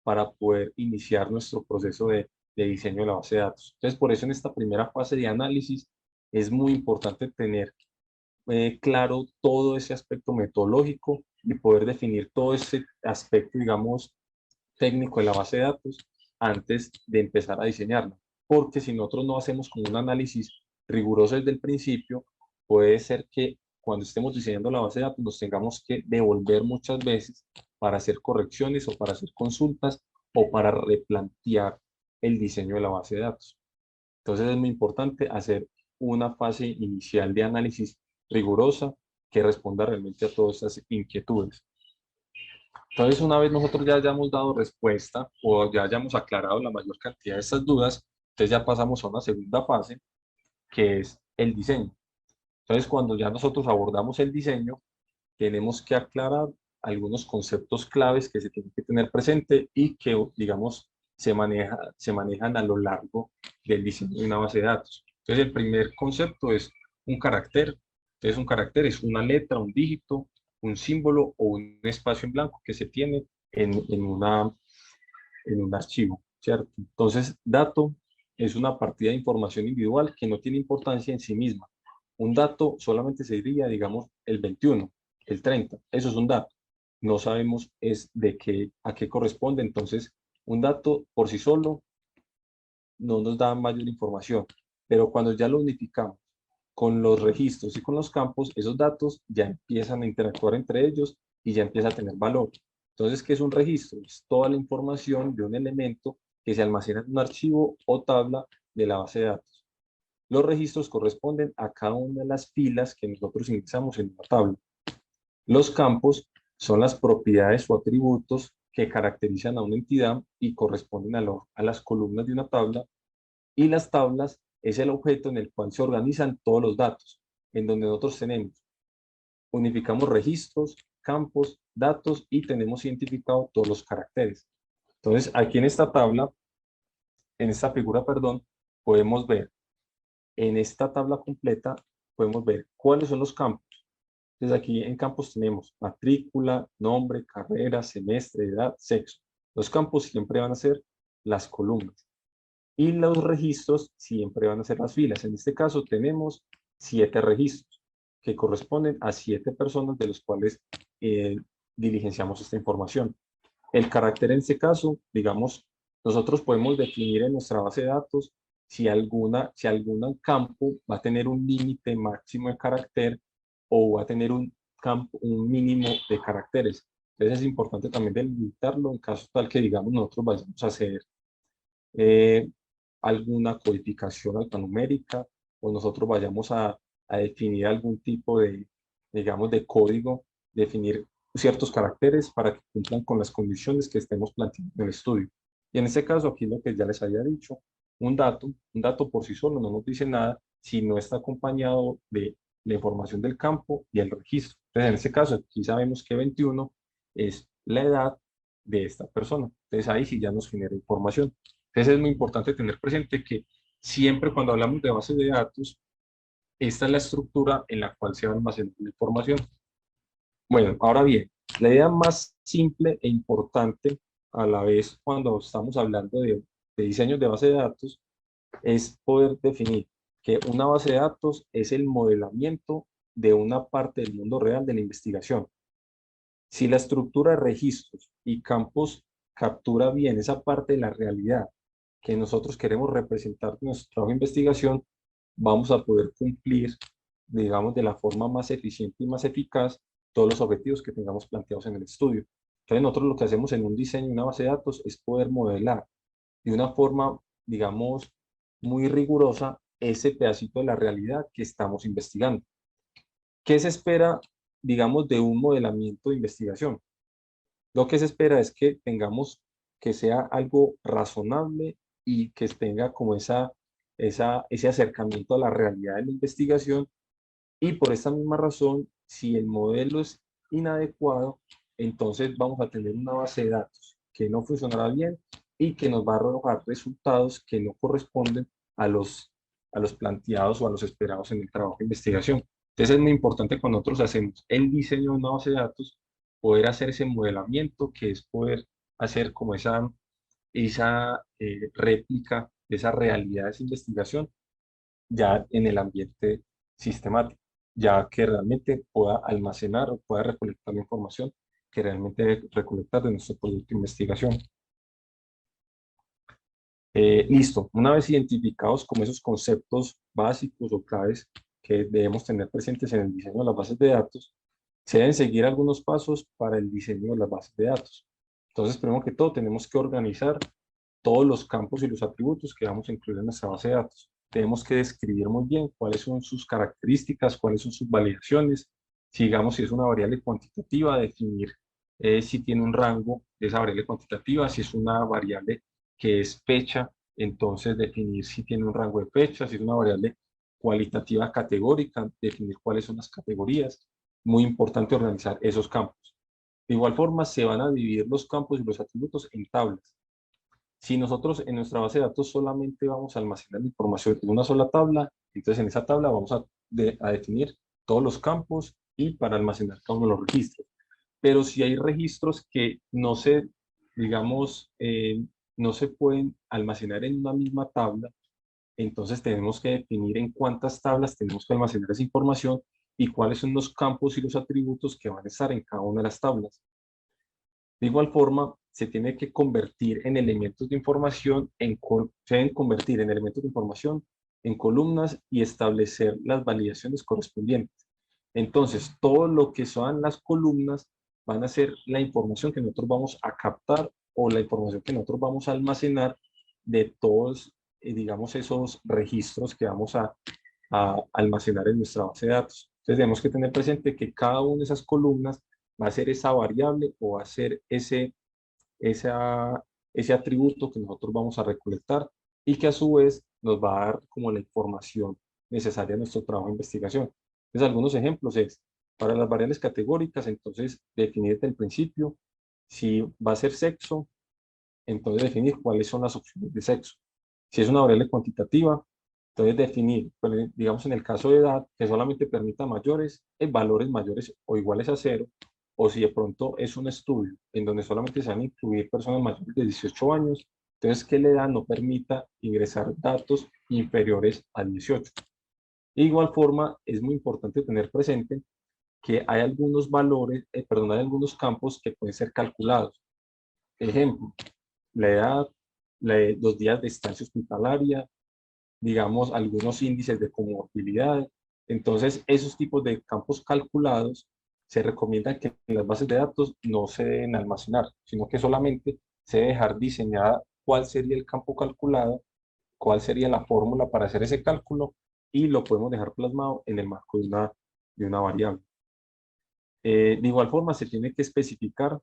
para poder iniciar nuestro proceso de diseño de la base de datos. Entonces, por eso en esta primera fase de análisis es muy importante tener claro todo ese aspecto metodológico y poder definir todo ese aspecto, digamos, técnico de la base de datos antes de empezar a diseñarla. Porque si nosotros no hacemos como un análisis riguroso desde el principio, puede ser que cuando estemos diseñando la base de datos nos tengamos que devolver muchas veces para hacer correcciones o para hacer consultas o para replantear el diseño de la base de datos. Entonces es muy importante hacer una fase inicial de análisis rigurosa que responda realmente a todas esas inquietudes. Entonces, una vez nosotros ya hayamos dado respuesta o ya hayamos aclarado la mayor cantidad de estas dudas, entonces ya pasamos a una segunda fase, que es el diseño. Entonces, cuando ya nosotros abordamos el diseño, tenemos que aclarar algunos conceptos claves que se tienen que tener presente y que, digamos, se manejan a lo largo del diseño de una base de datos. Entonces, el primer concepto es un carácter. Entonces, un carácter es una letra, un dígito, un símbolo o un espacio en blanco que se tiene en un archivo, ¿cierto? Entonces, dato es una partida de información individual que no tiene importancia en sí misma. Un dato solamente se diría, digamos, el 21, el 30. Eso es un dato. No sabemos a qué corresponde. Entonces, un dato por sí solo no nos da mayor información. Pero cuando ya lo unificamos con los registros y con los campos, esos datos ya empiezan a interactuar entre ellos y ya empieza a tener valor. Entonces, ¿qué es un registro? Es toda la información de un elemento que se almacena en un archivo o tabla de la base de datos. Los registros corresponden a cada una de las filas que nosotros ingresamos en una tabla. Los campos son las propiedades o atributos que caracterizan a una entidad y corresponden a las columnas de una tabla, y las tablas es el objeto en el cual se organizan todos los datos, en donde nosotros unificamos registros, campos, datos y tenemos identificado todos los caracteres. Entonces, aquí en esta tabla, en esta figura, perdón, podemos ver, en esta tabla completa, podemos ver cuáles son los campos. Entonces, aquí en campos tenemos matrícula, nombre, carrera, semestre, edad, sexo. Los campos siempre van a ser las columnas. Y los registros siempre van a ser las filas. En este caso tenemos 7 registros que corresponden a 7 personas de los cuales diligenciamos esta información. El carácter en este caso, digamos, Nosotros podemos definir en nuestra base de datos si algún campo va a tener un límite máximo de carácter o va a tener un mínimo de caracteres. Entonces es importante también delimitarlo en caso tal que, digamos, nosotros vayamos a hacer eh, alguna codificación alfanumérica o nosotros vayamos a definir algún tipo de, digamos, de código, definir ciertos caracteres para que cumplan con las condiciones que estemos planteando en el estudio. Y en este caso, aquí lo que ya les había dicho, un dato por sí solo no nos dice nada si no está acompañado de la información del campo y el registro. Entonces, en este caso, aquí sabemos que 21 es la edad de esta persona. Entonces, ahí sí ya nos genera información. Entonces, es muy importante tener presente que siempre cuando hablamos de bases de datos, esta es la estructura en la cual se va almacenando la información. Bueno, ahora bien, la idea más simple e importante a la vez cuando estamos hablando de diseños de base de datos es poder definir que una base de datos es el modelamiento de una parte del mundo real de la investigación. Si la estructura de registros y campos captura bien esa parte de la realidad que nosotros queremos representar en nuestro trabajo de investigación, vamos a poder cumplir, digamos, de la forma más eficiente y más eficaz todos los objetivos que tengamos planteados en el estudio. Entonces, nosotros lo que hacemos en un diseño de una base de datos es poder modelar de una forma, digamos, muy rigurosa ese pedacito de la realidad que estamos investigando. ¿Qué se espera, digamos, de un modelamiento de investigación? Lo que se espera es que tengamos que sea algo razonable y que tenga como ese acercamiento a la realidad de la investigación. Y por esta misma razón, si el modelo es inadecuado, entonces vamos a tener una base de datos que no funcionará bien y que nos va a arrojar resultados que no corresponden a a los planteados o a los esperados en el trabajo de investigación. Entonces es muy importante cuando nosotros hacemos el diseño de una base de datos, poder hacer ese modelamiento, que es poder hacer como esa réplica de esa realidad de esa investigación ya en el ambiente sistemático, ya que realmente pueda almacenar o pueda recolectar la información que realmente debe recolectar de nuestro proyecto de investigación. Listo, una vez identificados como esos conceptos básicos o claves que debemos tener presentes en el diseño de las bases de datos, se deben seguir algunos pasos para el diseño de las bases de datos. Entonces, primero que todo, tenemos que organizar todos los campos y los atributos que vamos a incluir en nuestra base de datos. Tenemos que describir muy bien cuáles son sus características, cuáles son sus validaciones. Si digamos, si es una variable cuantitativa, definir si tiene un rango de esa variable cuantitativa, si es una variable que es fecha, entonces definir si tiene un rango de fecha, si es una variable cualitativa categórica, definir cuáles son las categorías. Muy importante organizar esos campos. De igual forma, se van a dividir los campos y los atributos en tablas. Si nosotros en nuestra base de datos solamente vamos a almacenar información en una sola tabla, entonces en esa tabla vamos a definir todos los campos y para almacenar cada uno de los registros. Pero si hay registros que no se, digamos, no se pueden almacenar en una misma tabla, entonces tenemos que definir en cuántas tablas tenemos que almacenar esa información y cuáles son los campos y los atributos que van a estar en cada una de las tablas. De igual forma, se tiene que convertir en elementos de información, se deben convertir en elementos de información en columnas y establecer las validaciones correspondientes. Entonces, todo lo que son las columnas van a ser la información que nosotros vamos a captar o la información que nosotros vamos a almacenar de todos, digamos, esos registros que vamos a almacenar en nuestra base de datos. Entonces, tenemos que tener presente que cada una de esas columnas va a ser esa variable o va a ser esa, ese atributo que nosotros vamos a recolectar y que a su vez nos va a dar como la información necesaria a nuestro trabajo de investigación. Entonces, algunos ejemplos es, para las variables categóricas, entonces definir desde el principio si va a ser sexo, entonces definir cuáles son las opciones de sexo. Si es una variable cuantitativa, entonces definir, pues, digamos en el caso de edad, que solamente permita mayores, en valores mayores o iguales a cero, o si de pronto es un estudio en donde solamente se van a incluir personas mayores de 18 años, entonces que la edad no permita ingresar datos inferiores a 18. De igual forma, es muy importante tener presente que hay algunos valores, perdón, hay algunos campos que pueden ser calculados. Ejemplo, la edad, los días de estancia hospitalaria, digamos, algunos índices de comorbilidad. Entonces, esos tipos de campos calculados se recomienda que en las bases de datos no se deben almacenar, sino que solamente se debe dejar diseñada cuál sería el campo calculado, cuál sería la fórmula para hacer ese cálculo y lo podemos dejar plasmado en el marco de una variable. De igual forma, se tiene que especificar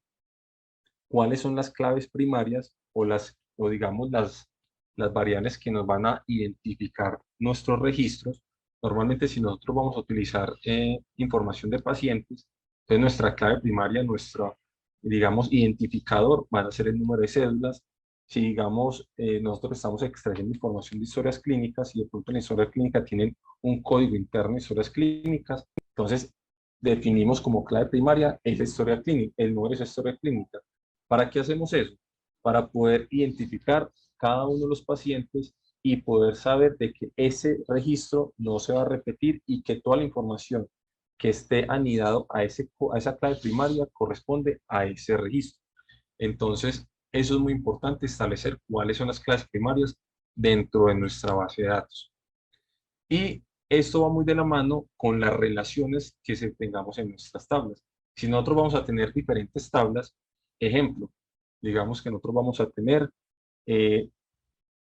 cuáles son las claves primarias o digamos las variables que nos van a identificar nuestros registros. Normalmente si nosotros vamos a utilizar información de pacientes, entonces nuestra clave primaria, nuestro, digamos, identificador van a ser el número de cédulas. Si digamos, nosotros estamos extrayendo información de historias clínicas y de pronto en la historia clínica tienen un código interno de historias clínicas, entonces definimos como clave primaria esa historia clínica, el número de esa historia clínica. ¿Para qué hacemos eso? Para poder identificar cada uno de los pacientes y poder saber de que ese registro no se va a repetir y que toda la información que esté anidado a esa clave primaria corresponde a ese registro. Entonces, eso es muy importante, establecer cuáles son las claves primarias dentro de nuestra base de datos. Y esto va muy de la mano con las relaciones que tengamos en nuestras tablas. Si nosotros vamos a tener diferentes tablas, ejemplo, digamos que nosotros vamos a tener eh,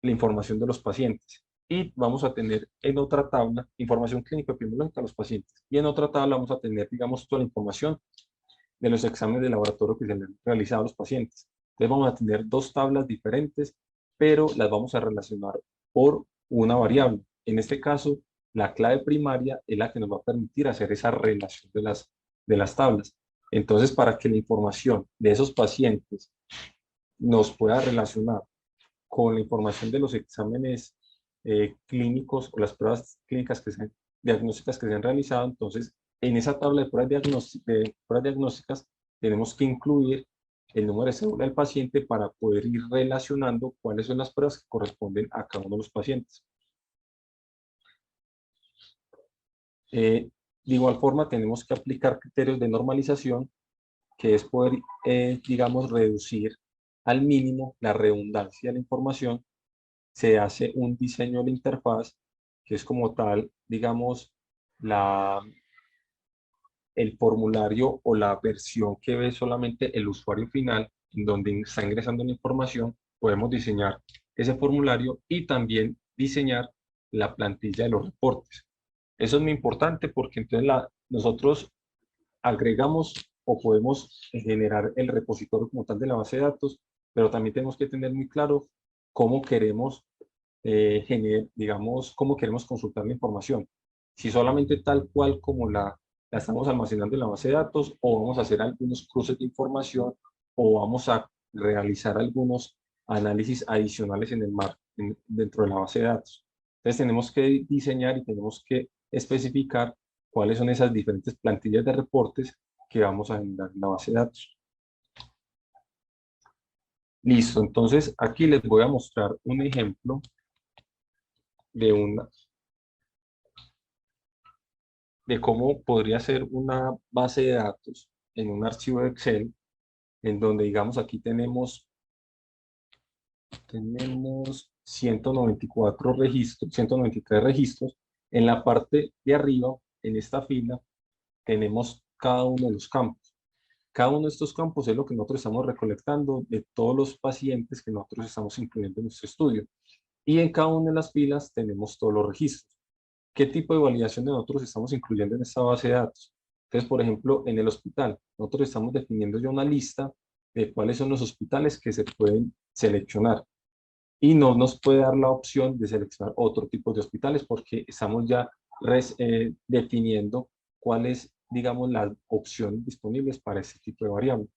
la información de los pacientes y vamos a tener en otra tabla información clínica epidemiológica de los pacientes y en otra tabla vamos a tener, digamos, toda la información de los exámenes de laboratorio que se han realizado a los pacientes. Entonces vamos a tener dos tablas diferentes, pero las vamos a relacionar por una variable. En este caso, la clave primaria es la que nos va a permitir hacer esa relación de las tablas. Entonces, para que la información de esos pacientes nos pueda relacionar con la información de los exámenes clínicos o las pruebas clínicas diagnósticas que se han realizado, entonces en esa tabla de pruebas diagnósticas tenemos que incluir el número de cédula del paciente para poder ir relacionando cuáles son las pruebas que corresponden a cada uno de los pacientes. De igual forma, tenemos que aplicar criterios de normalización, que es poder, digamos, reducir al mínimo la redundancia de la información. Se hace un diseño de la interfaz, que es como tal, digamos, el formulario o la versión que ve solamente el usuario final, en donde está ingresando la información. Podemos diseñar ese formulario y también diseñar la plantilla de los reportes. Eso es muy importante porque entonces nosotros agregamos o podemos generar el repositorio como tal de la base de datos, pero también tenemos que tener muy claro cómo queremos digamos, cómo queremos consultar la información. Si solamente tal cual como la estamos almacenando en la base de datos, o vamos a hacer algunos cruces de información, o vamos a realizar algunos análisis adicionales en el dentro de la base de datos. Entonces tenemos que diseñar y tenemos que especificar cuáles son esas diferentes plantillas de reportes que vamos a generar en la base de datos. Listo, entonces aquí les voy a mostrar un ejemplo de de cómo podría ser una base de datos en un archivo de Excel, en donde digamos aquí tenemos 194 registros, 193 registros. En la parte de arriba, en esta fila, tenemos cada uno de los campos. Cada uno de estos campos es lo que nosotros estamos recolectando de todos los pacientes que nosotros estamos incluyendo en nuestro estudio. Y en cada una de las filas tenemos todos los registros. ¿Qué tipo de validación de nosotros estamos incluyendo en esta base de datos? Entonces, por ejemplo, en el hospital, nosotros estamos definiendo ya una lista de cuáles son los hospitales que se pueden seleccionar y no nos puede dar la opción de seleccionar otro tipo de hospitales porque estamos ya definiendo cuáles, digamos, las opciones disponibles para este tipo de variable.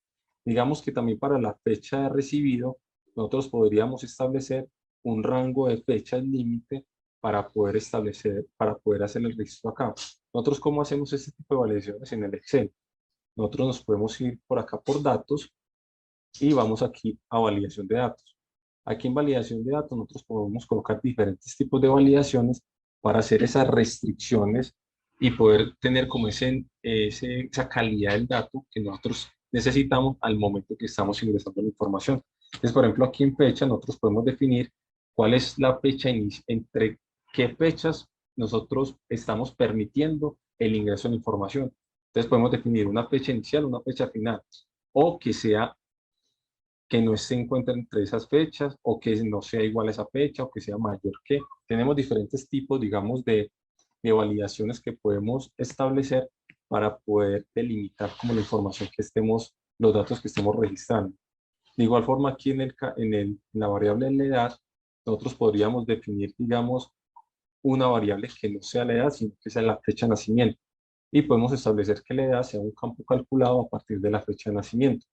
Digamos que también para la fecha de recibido, nosotros podríamos establecer un rango de fechas límite para poder hacer el registro acá. Nosotros, ¿cómo hacemos este tipo de validaciones en el Excel? Nosotros nos podemos ir por acá por datos y vamos aquí a validación de datos. Aquí en validación de datos nosotros podemos colocar diferentes tipos de validaciones para hacer esas restricciones y poder tener como esa calidad del dato que nosotros necesitamos al momento que estamos ingresando la información. Entonces, por ejemplo, aquí en fecha nosotros podemos definir cuál es la fecha entre qué fechas nosotros estamos permitiendo el ingreso de información. Entonces podemos definir una fecha inicial, una fecha final, o que no se encuentre entre esas fechas, o que no sea igual a esa fecha, o que sea mayor que. Tenemos diferentes tipos, digamos, de validaciones que podemos establecer para poder delimitar como la información que estemos, los datos que estemos registrando. De igual forma, aquí en la variable en la edad, nosotros podríamos definir, digamos, una variable que no sea la edad, sino que sea la fecha de nacimiento. Y podemos establecer que la edad sea un campo calculado a partir de la fecha de nacimiento.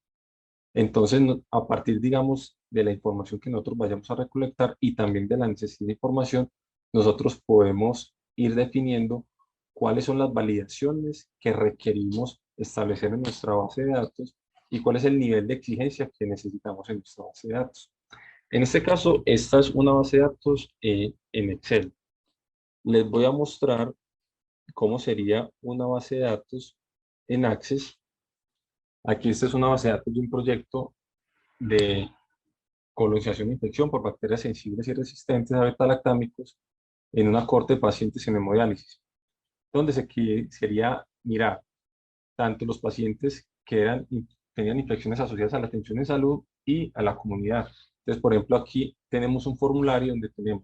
Entonces, a partir, digamos, de la información que nosotros vayamos a recolectar y también de la necesidad de información, nosotros podemos ir definiendo cuáles son las validaciones que requerimos establecer en nuestra base de datos y cuál es el nivel de exigencia que necesitamos en nuestra base de datos. En este caso, esta es una base de datos en Excel. Les voy a mostrar cómo sería una base de datos en Access. Aquí esta es una base de datos de un proyecto de colonización e infección por bacterias sensibles y resistentes a beta-lactámicos en una corte de pacientes en hemodiálisis, donde sería mirar tanto los pacientes que tenían infecciones asociadas a la atención en salud y a la comunidad. Entonces, por ejemplo, aquí tenemos un formulario donde tenemos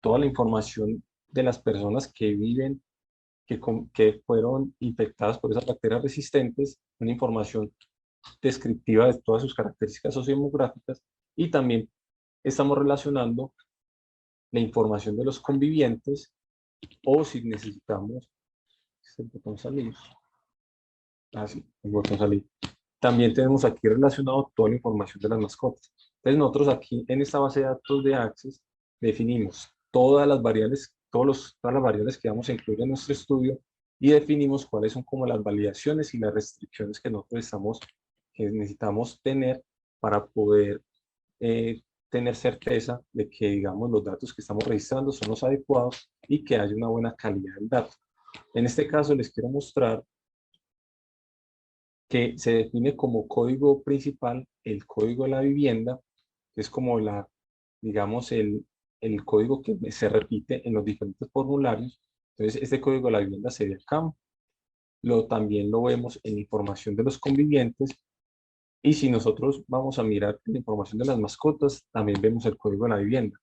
toda la información de las personas que viven, que fueron infectadas por esas bacterias resistentes, una información descriptiva de todas sus características sociodemográficas, y también estamos relacionando la información de los convivientes, o si necesitamos, el botón salir, el botón salir. También tenemos aquí relacionado toda la información de las mascotas. Entonces nosotros aquí en esta base de datos de Access definimos todas las variables, todas las variables que vamos a incluir en nuestro estudio, y definimos cuáles son como las validaciones y las restricciones que que necesitamos tener para poder tener certeza de que, digamos, los datos que estamos registrando son los adecuados y que haya una buena calidad del dato. En este caso les quiero mostrar que se define como código principal el código de la vivienda, que es como digamos, el código que se repite en los diferentes formularios. Entonces, este código de la vivienda sería el CAM. También lo vemos en información de los convivientes. Y si nosotros vamos a mirar la información de las mascotas, también vemos el código de la vivienda.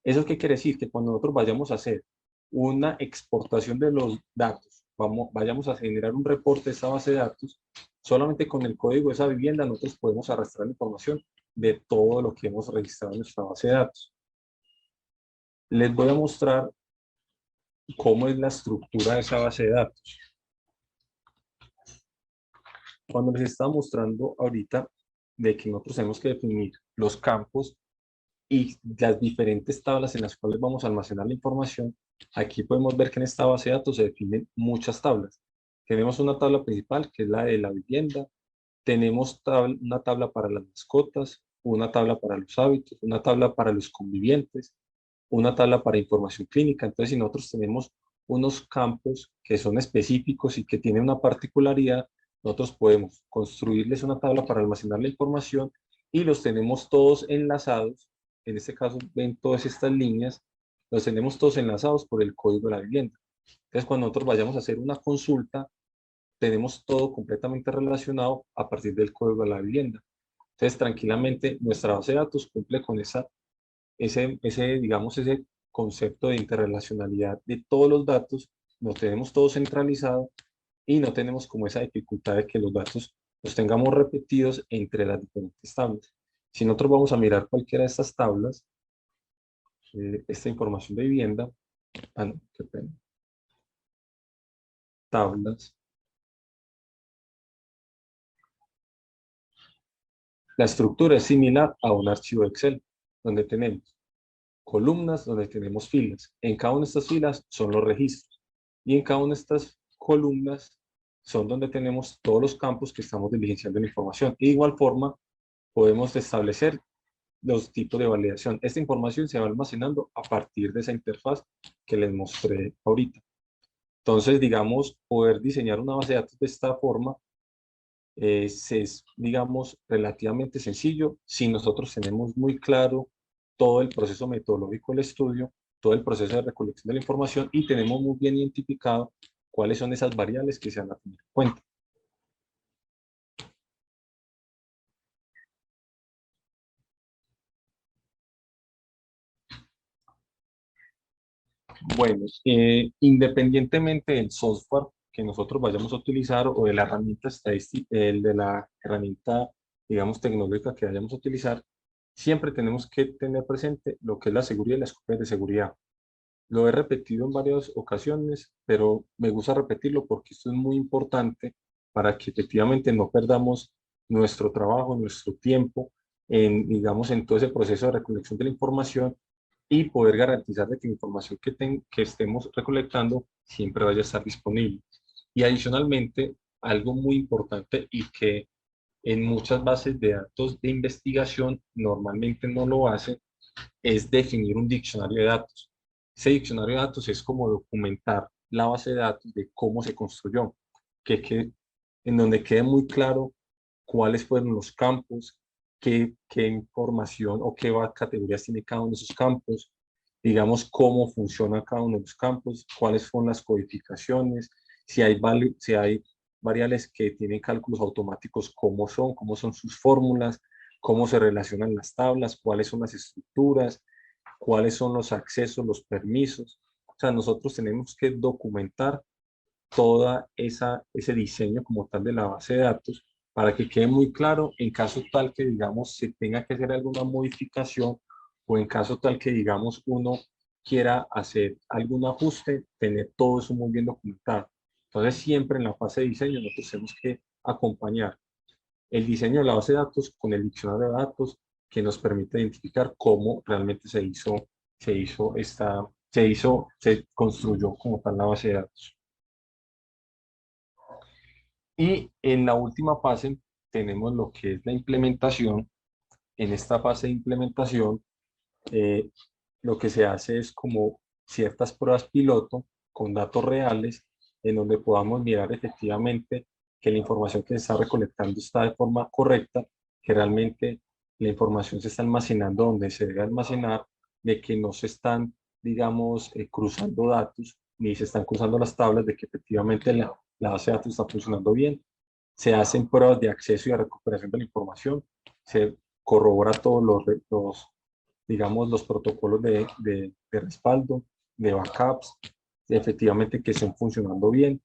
¿Eso qué quiere decir? Que cuando nosotros vayamos a hacer una exportación de los datos, vayamos a generar un reporte de esa base de datos, solamente con el código de esa vivienda nosotros podemos arrastrar la información de todo lo que hemos registrado en nuestra base de datos. Les voy a mostrar cómo es la estructura de esa base de datos. Cuando les estaba mostrando ahorita de que nosotros tenemos que definir los campos y las diferentes tablas en las cuales vamos a almacenar la información, aquí podemos ver que en esta base de datos se definen muchas tablas. Tenemos una tabla principal, que es la de la vivienda. Tenemos una tabla para las mascotas, una tabla para los hábitos, una tabla para los convivientes, una tabla para información clínica. Entonces, si nosotros tenemos unos campos que son específicos y que tienen una particularidad, nosotros podemos construirles una tabla para almacenar la información y los tenemos todos enlazados. En este caso, ven todas estas líneas, los tenemos todos enlazados por el código de la vivienda. Entonces, cuando nosotros vayamos a hacer una consulta, tenemos todo completamente relacionado a partir del código de la vivienda. Entonces, tranquilamente, nuestra base de datos cumple con digamos, ese concepto de interrelacionalidad de todos los datos. Los tenemos todos centralizados y no tenemos como esa dificultad de que los datos los tengamos repetidos entre las diferentes tablas. Si nosotros vamos a mirar cualquiera de estas tablas, esta información de vivienda, no, qué pena, tablas, la estructura es similar a un archivo Excel, donde tenemos columnas, donde tenemos filas. En cada una de estas filas son los registros. Y en cada una de estas columnas son donde tenemos todos los campos que estamos diligenciando la información. Y de igual forma, podemos establecer los tipos de validación. Esta información se va almacenando a partir de esa interfaz que les mostré ahorita. Entonces, digamos, poder diseñar una base de datos de esta forma es, digamos, relativamente sencillo si nosotros tenemos muy claro todo el proceso metodológico del estudio, todo el proceso de recolección de la información y tenemos muy bien identificado cuáles son esas variables que se van a tener en cuenta. Bueno, independientemente del software que nosotros vayamos a utilizar o de la herramienta estadística, de la herramienta, digamos, tecnológica que vayamos a utilizar, siempre tenemos que tener presente lo que es la seguridad y las copias de seguridad. Lo he repetido en varias ocasiones, pero me gusta repetirlo porque esto es muy importante para que efectivamente no perdamos nuestro trabajo, nuestro tiempo en, digamos, en todo ese proceso de recolección de la información y poder garantizar de que la información que estemos recolectando siempre vaya a estar disponible. Y adicionalmente, algo muy importante y que en muchas bases de datos de investigación normalmente no lo hace, es definir un diccionario de datos. Ese diccionario de datos es como documentar la base de datos de cómo se construyó, en donde quede muy claro cuáles fueron los campos, qué información o qué categorías tiene cada uno de esos campos, digamos cómo funciona cada uno de los campos, cuáles son las codificaciones, si hay variables que tienen cálculos automáticos, cómo son sus fórmulas, cómo se relacionan las tablas, cuáles son las estructuras, cuáles son los accesos, los permisos. O sea, nosotros tenemos que documentar ese diseño como tal de la base de datos para que quede muy claro en caso tal que, digamos, se tenga que hacer alguna modificación o en caso tal que, digamos, uno quiera hacer algún ajuste, tener todo eso muy bien documentado. Entonces, siempre en la fase de diseño nosotros tenemos que acompañar el diseño de la base de datos con el diccionario de datos que nos permite identificar cómo realmente se construyó como tal la base de datos. Y en la última fase tenemos lo que es la implementación. En esta fase de implementación, eh, lo que se hace es como ciertas pruebas piloto con datos reales en donde podamos mirar efectivamente que la información que se está recolectando está de forma correcta, que realmente la información se está almacenando donde se debe almacenar, de que no se están, digamos, cruzando datos, ni se están cruzando las tablas, de que efectivamente la base de datos está funcionando bien. Se hacen pruebas de acceso y de recuperación de la información, se corrobora todos digamos, los protocolos de respaldo, de backups, efectivamente que estén funcionando bien.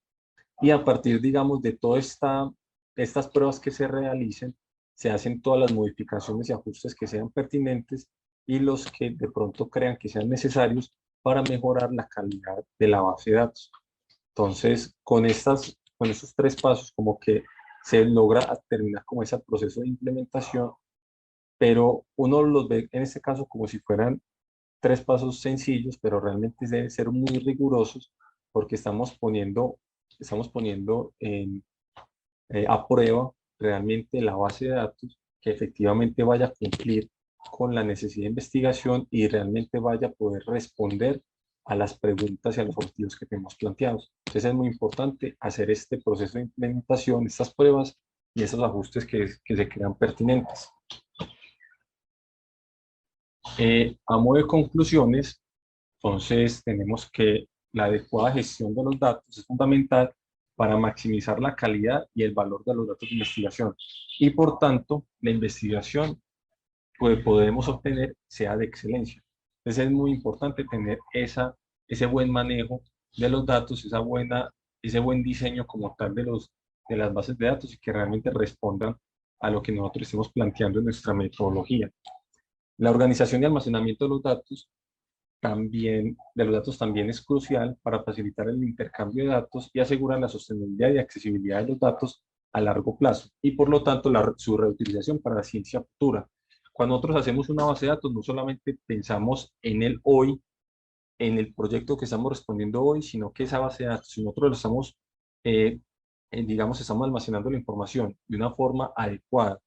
Y a partir, digamos, de todas estas pruebas que se realicen, se hacen todas las modificaciones y ajustes que sean pertinentes y los que de pronto crean que sean necesarios para mejorar la calidad de la base de datos. Entonces, con estos tres pasos, como que se logra terminar como ese proceso de implementación, pero uno los ve en este caso como si fueran tres pasos sencillos, pero realmente deben ser muy rigurosos porque estamos poniendo a prueba realmente la base de datos que efectivamente vaya a cumplir con la necesidad de investigación y realmente vaya a poder responder a las preguntas y a los objetivos que tenemos planteados. Entonces es muy importante hacer este proceso de implementación, estas pruebas y esos ajustes que se crean pertinentes. A modo de conclusiones, entonces tenemos que la adecuada gestión de los datos es fundamental para maximizar la calidad y el valor de los datos de investigación. Y por tanto, la investigación que podemos obtener sea de excelencia. Entonces es muy importante tener ese buen manejo de los datos, ese buen diseño como tal de las bases de datos y que realmente respondan a lo que nosotros estemos planteando en nuestra metodología. La organización y almacenamiento de los datos también es crucial para facilitar el intercambio de datos y asegurar la sostenibilidad y accesibilidad de los datos a largo plazo y por lo tanto su reutilización para la ciencia futura. Cuando nosotros hacemos una base de datos, no solamente pensamos en el hoy, en el proyecto que estamos respondiendo hoy, sino que esa base de datos, si nosotros lo eh, digamos, estamos almacenando la información de una forma adecuada,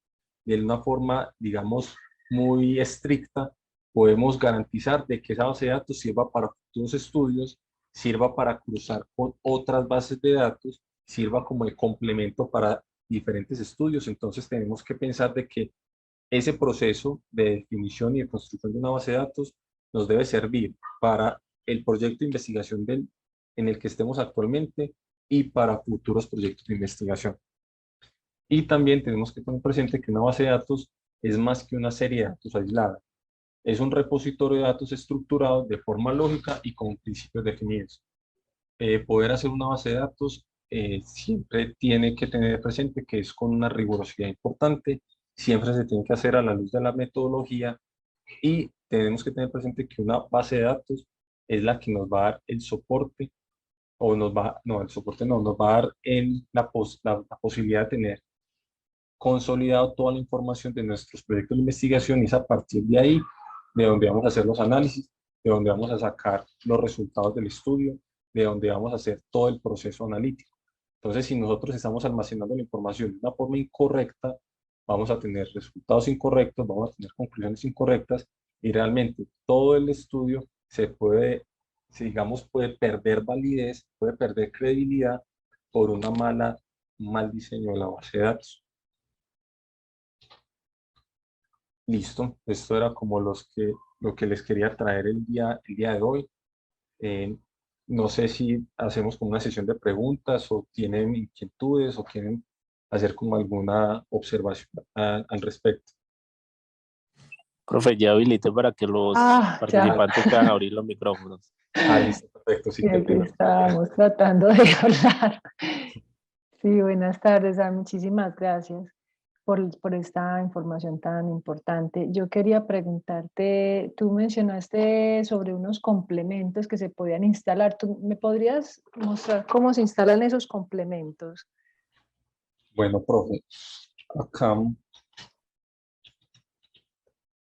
de una forma, digamos, muy estricta, podemos garantizar de que esa base de datos sirva para futuros estudios, sirva para cruzar con otras bases de datos, sirva como el complemento para diferentes estudios, entonces tenemos que pensar de que ese proceso de definición y de construcción de una base de datos nos debe servir para el proyecto de investigación en el que estemos actualmente y para futuros proyectos de investigación. Y también tenemos que tener presente que una base de datos es más que una serie de datos aislada. Es un repositorio de datos estructurado de forma lógica y con principios definidos. Poder hacer una base de datos siempre tiene que tener presente que es con una rigurosidad importante, siempre se tiene que hacer a la luz de la metodología y tenemos que tener presente que una base de datos es la que nos va a dar el soporte o nos va, no, el soporte no, nos va a dar la posibilidad de tener consolidado toda la información de nuestros proyectos de investigación y es a partir de ahí de donde vamos a hacer los análisis, de donde vamos a sacar los resultados del estudio, de donde vamos a hacer todo el proceso analítico. Entonces, si nosotros estamos almacenando la información de una forma incorrecta, vamos a tener resultados incorrectos, vamos a tener conclusiones incorrectas y realmente todo el estudio se puede, si digamos, puede perder validez, puede perder credibilidad por un mal diseño de la base de datos. Listo, esto era como lo que les quería traer el día de hoy. Eh, no sé si hacemos como una sesión de preguntas o tienen inquietudes o quieren hacer como alguna observación al respecto. Profe, ya habilité para que los Ya. participantes puedan abrir los micrófonos. Listo, perfecto. Sí, Sí, qué aquí pena. estábamos tratando de hablar. Sí, buenas tardes, muchísimas gracias por esta información tan importante. Yo quería preguntarte, tú mencionaste sobre unos complementos que se podían instalar. ¿Tú me podrías mostrar cómo se instalan esos complementos? Bueno, profe, acá,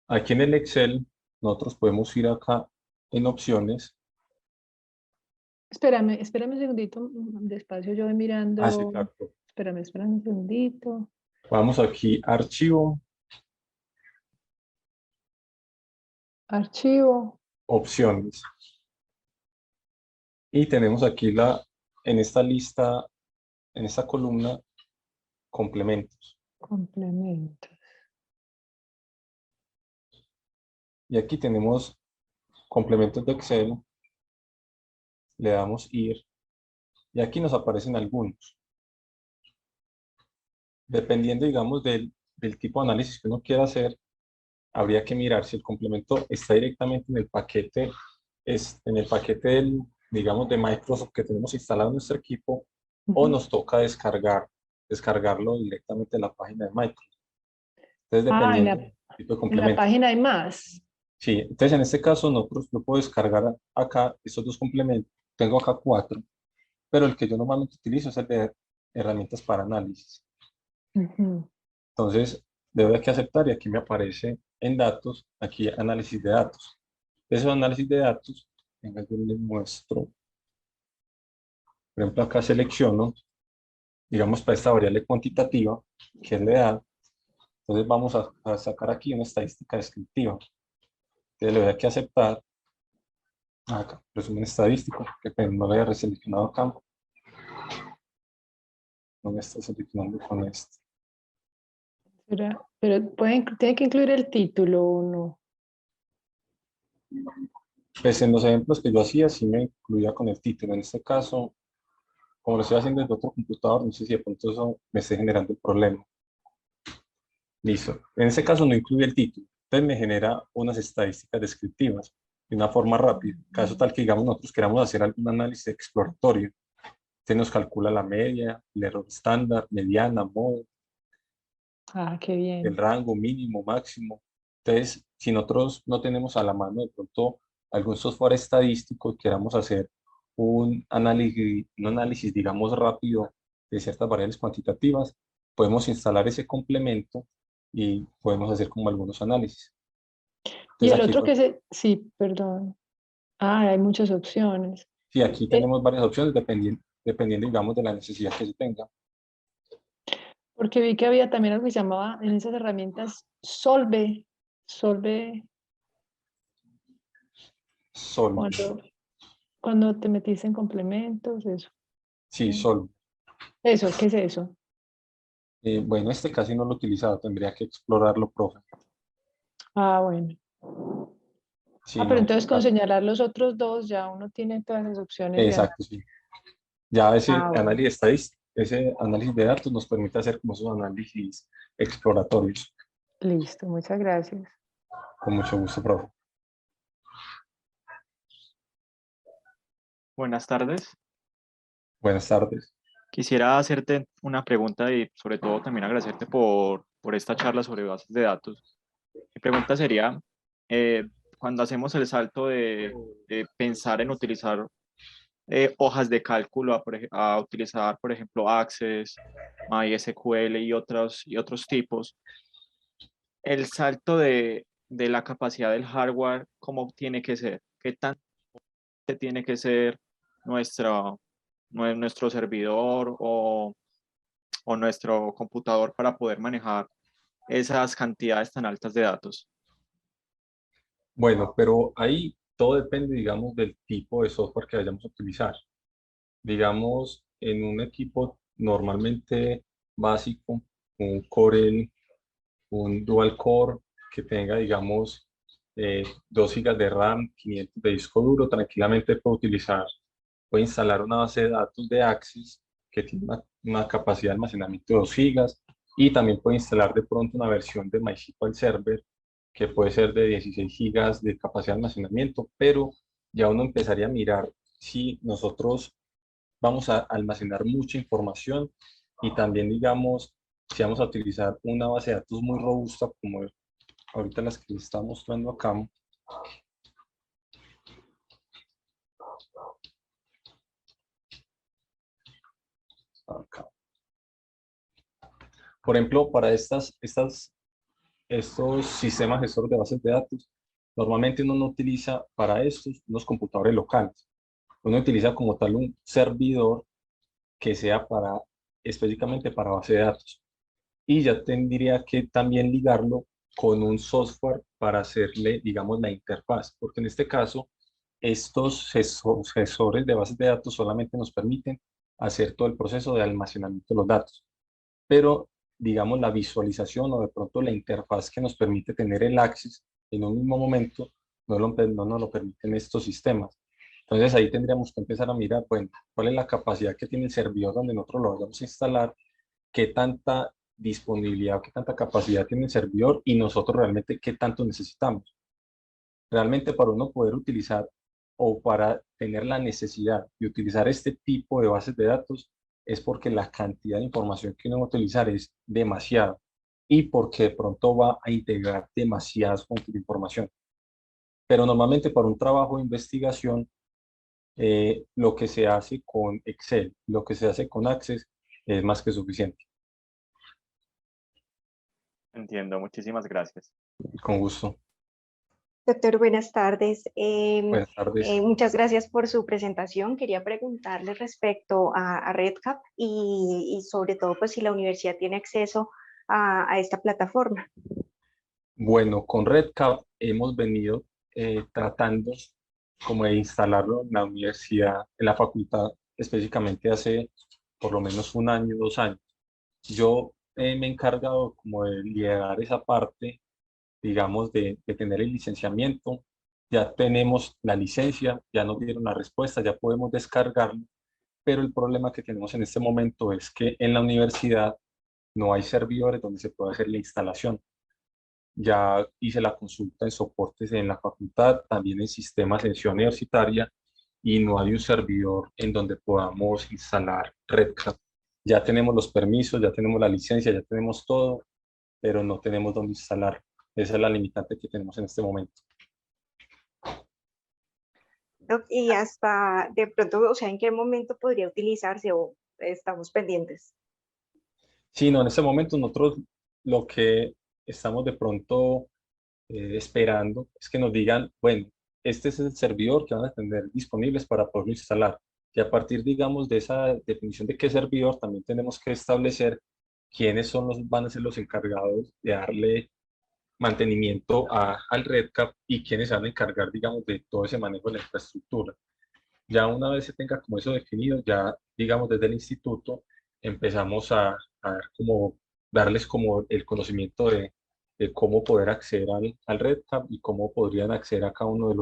aquí en el Excel, nosotros podemos ir acá en opciones. Espérame un segundito, despacio yo voy Sí, mirando. claro. Espérame un segundito. Vamos aquí, archivo, Archivo, opciones. Y tenemos aquí en esta lista, en esta columna, complementos. complementos. Y aquí tenemos complementos de Excel, le damos ir y aquí nos aparecen algunos. Dependiendo, digamos, del tipo de análisis que uno quiera hacer, habría que mirar si el complemento está directamente en el paquete digamos, de Microsoft que tenemos instalado en nuestro equipo o nos toca descargarlo directamente de la página de Microsoft. Entonces, En dependiendo del tipo de la complemento. página hay más. Sí, entonces en este caso yo puedo descargar acá estos dos complementos. Tengo acá 4, pero el que yo normalmente utilizo es el de herramientas para análisis. Ujú. Entonces, le doy aquí a aceptar y aquí me aparece en datos, aquí análisis de datos. Esos análisis de datos, venga, yo les muestro. Por ejemplo, acá selecciono, digamos, para esta variable cuantitativa, que es la edad. Entonces vamos a sacar aquí una estadística descriptiva. Entonces le doy aquí a aceptar. Acá, resumen estadístico, que no lo había reseleccionado acá. No me está seleccionando con esto. Pero tiene que incluir el título o no. Pues en los ejemplos que yo hacía, sí me incluía con el título. En este caso, como lo estoy haciendo desde otro computador, no sé si de pronto eso me esté generando el problema. Listo. En este caso no incluye el título. Entonces me genera unas estadísticas descriptivas de una forma rápida. Caso tal que, digamos, nosotros queramos hacer algún análisis exploratorio. Se nos calcula la media, el error estándar, mediana, modo, Qué el bien. rango mínimo, máximo. Entonces, si nosotros no tenemos a la mano de pronto algún software estadístico y queramos hacer un análisis, digamos, rápido de ciertas variables cuantitativas, podemos instalar ese complemento y podemos hacer como algunos análisis. Y Entonces el aquí, otro sí, perdón. Hay muchas opciones. sí, aquí Eh, tenemos varias opciones dependiendo, digamos, de la necesidad que se tenga. Porque vi que había también algo que se llamaba en esas herramientas Solve, Sol, cuando te metiste en complementos, eso. sí, Sol. Eso, ¿qué es eso? Bueno, este casi no lo he utilizado, tendría que explorarlo, profe. Ah, bueno. Sí, Pero no. entonces con señalar los otros dos ya uno tiene todas las opciones de Exacto, análisis. sí. Ya Ah, bueno. ese análisis de datos nos permite hacer como esos análisis exploratorios. Listo, muchas gracias. Con mucho gusto, profe. Buenas tardes. Buenas tardes. Quisiera hacerte una pregunta y sobre todo también agradecerte por esta charla sobre bases de datos. Mi pregunta sería, eh, cuando hacemos el salto de pensar en utilizar hojas de cálculo a utilizar, por ejemplo, Access, MySQL y otros tipos, el salto de la capacidad del hardware, ¿cómo tiene que ser? ¿Qué tan tiene que ser nuestra, nuestro servidor o nuestro computador para poder manejar esas cantidades tan altas de datos? Bueno, pero ahí todo depende, digamos, del tipo de software que vayamos a utilizar. Digamos, en un equipo normalmente básico, un Corel, un dual core que tenga, digamos, 2 gigas de RAM, 500 de disco duro, tranquilamente puede instalar una base de datos de Access que tiene una capacidad de almacenamiento de 2 gigas y también puede instalar de pronto una versión de MySQL Server que puede ser de 16 gigas de capacidad de almacenamiento, pero ya uno empezaría a mirar si nosotros vamos a almacenar mucha información y también, digamos, si vamos a utilizar una base de datos muy robusta como ahorita las que les está mostrando acá. Por ejemplo, para estos sistemas gestores de bases de datos, normalmente uno no utiliza para estos unos computadores locales. Uno utiliza como tal un servidor que sea específicamente para base de datos. Y ya tendría que también ligarlo con un software para hacerle, digamos, la interfaz, porque en este caso, estos gestores de bases de datos solamente nos permiten hacer todo el proceso de almacenamiento de los datos, pero, digamos, la visualización o de pronto la interfaz que nos permite tener el access en un mismo momento, no nos lo permiten estos sistemas. Entonces ahí tendríamos que empezar a mirar, bueno, cuál es la capacidad que tiene el servidor donde nosotros lo vayamos a instalar, qué tanta disponibilidad, qué tanta capacidad tiene el servidor y nosotros realmente qué tanto necesitamos. Realmente para uno poder utilizar o para tener la necesidad de utilizar este tipo de bases de datos es porque la cantidad de información que uno va a utilizar es demasiada y porque de pronto va a integrar demasiadas fuentes de información. Pero normalmente para un trabajo de investigación, lo que se hace con Excel, lo que se hace con Access es más que suficiente. Entiendo, muchísimas gracias. Con gusto. Doctor, buenas tardes. Buenas tardes. Muchas gracias por su presentación. Quería preguntarle respecto a RedCap y sobre todo pues si la universidad tiene acceso a esta plataforma. Bueno, con RedCap hemos venido tratando como de instalarlo en la universidad, en la facultad, específicamente hace por lo menos un año, 2 años. Yo me he encargado como de liderar esa parte, digamos, de tener el licenciamiento. Ya tenemos la licencia, ya nos dieron la respuesta, ya podemos descargarlo, pero el problema que tenemos en este momento es que en la universidad no hay servidores donde se pueda hacer la instalación. Ya hice la consulta en soportes en la facultad, también en sistemas en Ciudad Universitaria, y no hay un servidor en donde podamos instalar RedCap. Ya tenemos los permisos, ya tenemos la licencia, ya tenemos todo, pero no tenemos dónde instalar. Esa es la limitante que tenemos en este momento. Y hasta de pronto, o sea, ¿en qué momento podría utilizarse o estamos pendientes? Sí, no, en este momento nosotros lo que estamos de pronto esperando es que nos digan, bueno, este es el servidor que van a tener disponibles para poderlo instalar. Y a partir, digamos, de esa definición de qué servidor, también tenemos que establecer quiénes van a ser los encargados de darle mantenimiento al RedCap y quiénes se van a encargar, digamos, de todo ese manejo de la infraestructura. Ya una vez se tenga como eso definido, ya, digamos, desde el instituto empezamos a dar como darles como el conocimiento de cómo poder acceder al RedCap y cómo podrían acceder a cada uno de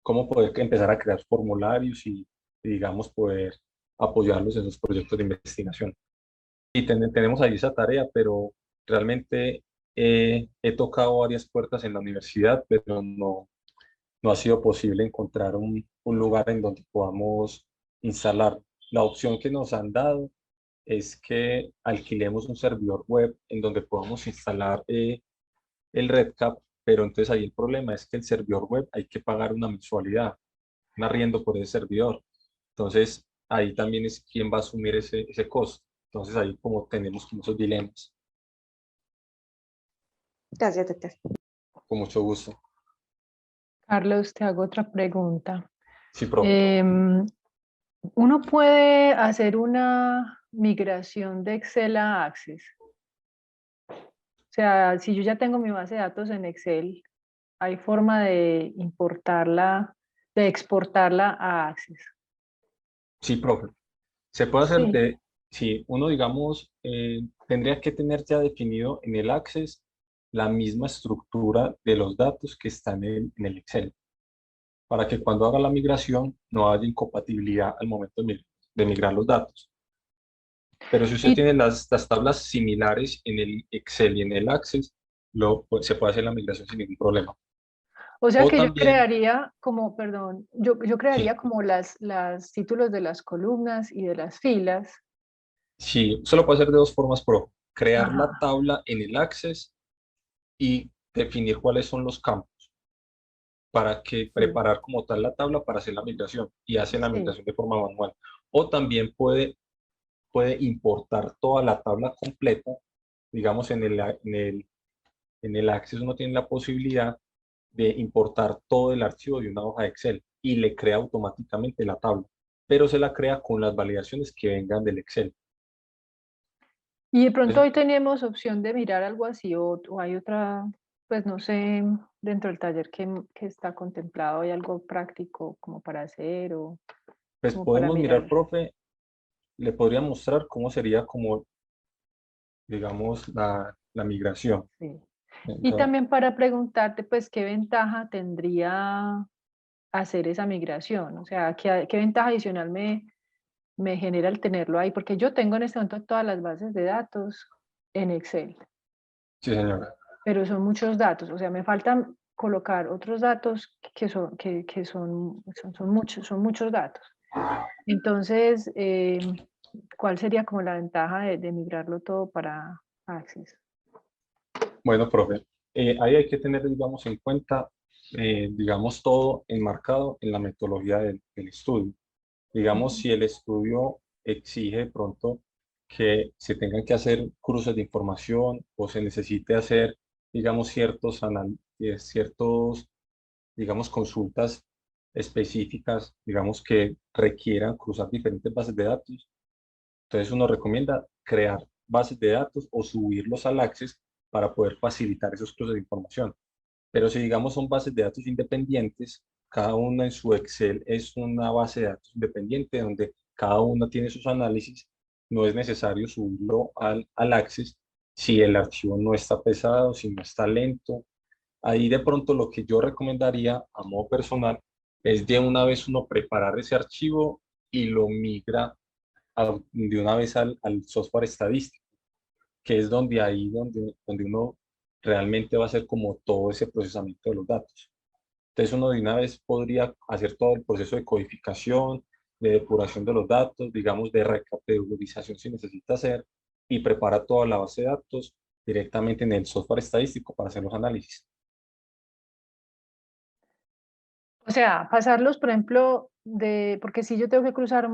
cómo poder empezar a crear formularios y, digamos, poder apoyarlos en sus proyectos de investigación. Y tenemos ahí esa tarea, pero realmente he tocado varias puertas en la universidad, pero no ha sido posible encontrar un lugar en donde podamos instalar. La opción que nos han dado es que alquilemos un servidor web en donde podamos instalar el RedCap, pero entonces ahí el problema es que el servidor web hay que pagar una mensualidad, un arriendo por ese servidor. Entonces ahí también es quién va a asumir ese costo. Entonces ahí como tenemos como esos dilemas. Gracias, doctor. Con mucho gusto. Carlos, te hago otra pregunta. Sí, profe. ¿Uno puede hacer una migración de Excel a Access? O sea, si yo ya tengo mi base de datos en Excel, ¿hay forma de importarla, de exportarla a Access? Sí, profe. Se puede hacer Sí. si uno, digamos, tendría que tener ya definido en el Access la misma estructura de los datos que están en el Excel, para que cuando haga la migración no haya incompatibilidad al momento de migrar los datos. Pero si usted Y, tiene las tablas similares en el Excel y en el Access, se puede hacer la migración sin ningún problema. o sea O que yo también, crearía como, perdón, yo sí, crearía como las títulos de las columnas y de las filas. sí, se lo puede hacer de dos formas, pro. Crear la Ajá, tabla en el Access y definir cuáles son los campos para que sí, preparar como tal la tabla para hacer la migración y hacer la sí. migración de forma manual. O también puede importar toda la tabla completa, digamos en el Access uno tiene la posibilidad de importar todo el archivo de una hoja de Excel y le crea automáticamente la tabla, pero se la crea con las validaciones que vengan del Excel. Y de pronto Eso, hoy tenemos opción de mirar algo así o hay otra, pues no sé, dentro del taller que está contemplado, hay algo práctico como para hacer o pues como para podemos mirar, mirar. profe, le podría mostrar cómo sería como, digamos, la migración. Sí. Y Entonces, también para preguntarte, pues, ¿qué ventaja tendría hacer esa migración? O sea, ¿qué ventaja adicional me genera el tenerlo ahí? Porque yo tengo en este momento todas las bases de datos en Excel, sí, señora. pero son muchos datos. O sea, me faltan colocar otros datos son muchos datos. Entonces, ¿cuál sería como la ventaja de migrarlo todo para Access? Bueno, profe, ahí hay que tener, digamos, en cuenta, digamos, todo enmarcado en la metodología del estudio. Digamos, Ujú. si el estudio exige de pronto que se tengan que hacer cruces de información o se necesite hacer, digamos, ciertos, digamos, consultas específicas, digamos, que requieran cruzar diferentes bases de datos, entonces uno recomienda crear bases de datos o subirlos al Access para poder facilitar esos cruces de información. Pero si digamos son bases de datos independientes, cada una en su Excel es una base de datos independiente donde cada una tiene sus análisis, no es necesario subirlo al Access si el archivo no está pesado, si no está lento. Ahí de pronto lo que yo recomendaría a modo personal es de una vez uno preparar ese archivo y lo migra de una vez al software estadístico, que es donde uno realmente va a hacer como todo ese procesamiento de los datos. Entonces uno de una vez podría hacer todo el proceso de codificación, de depuración de los datos, digamos de recategorización si necesita hacer, y prepara toda la base de datos directamente en el software estadístico para hacer los análisis. O sea, pasarlos, por ejemplo, porque si yo tengo que cruzar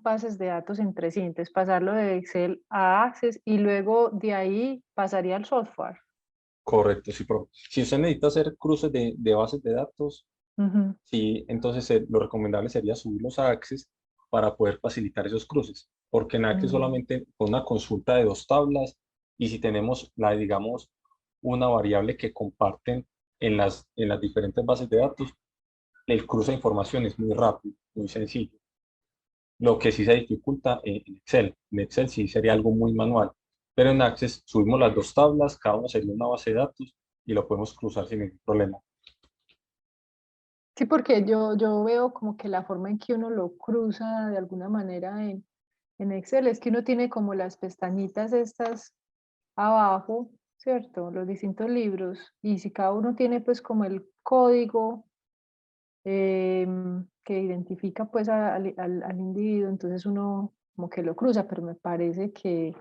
bases de datos entre sí, entonces pasarlo de Excel a Access y luego de ahí pasaría al software. Correcto, sí, si usted necesita hacer cruces de bases de datos, Ujú. sí, entonces lo recomendable sería subirlos a Access para poder facilitar esos cruces, porque en Access Mm. solamente con una consulta de dos tablas y si tenemos digamos, una variable que comparten en las diferentes bases de datos, el cruce de información es muy rápido, muy sencillo. Lo que sí se dificulta en Excel. En Excel sí sería algo muy manual. Pero en Access subimos las dos tablas, cada una sería una base de datos y lo podemos cruzar sin ningún problema. Sí, porque yo veo como que la forma en que uno lo cruza de alguna manera en Excel es que uno tiene como las pestañitas estas abajo, ¿cierto? Los distintos libros. Y si cada uno tiene pues como el código que identifica pues al individuo, entonces uno como que lo cruza, pero me parece que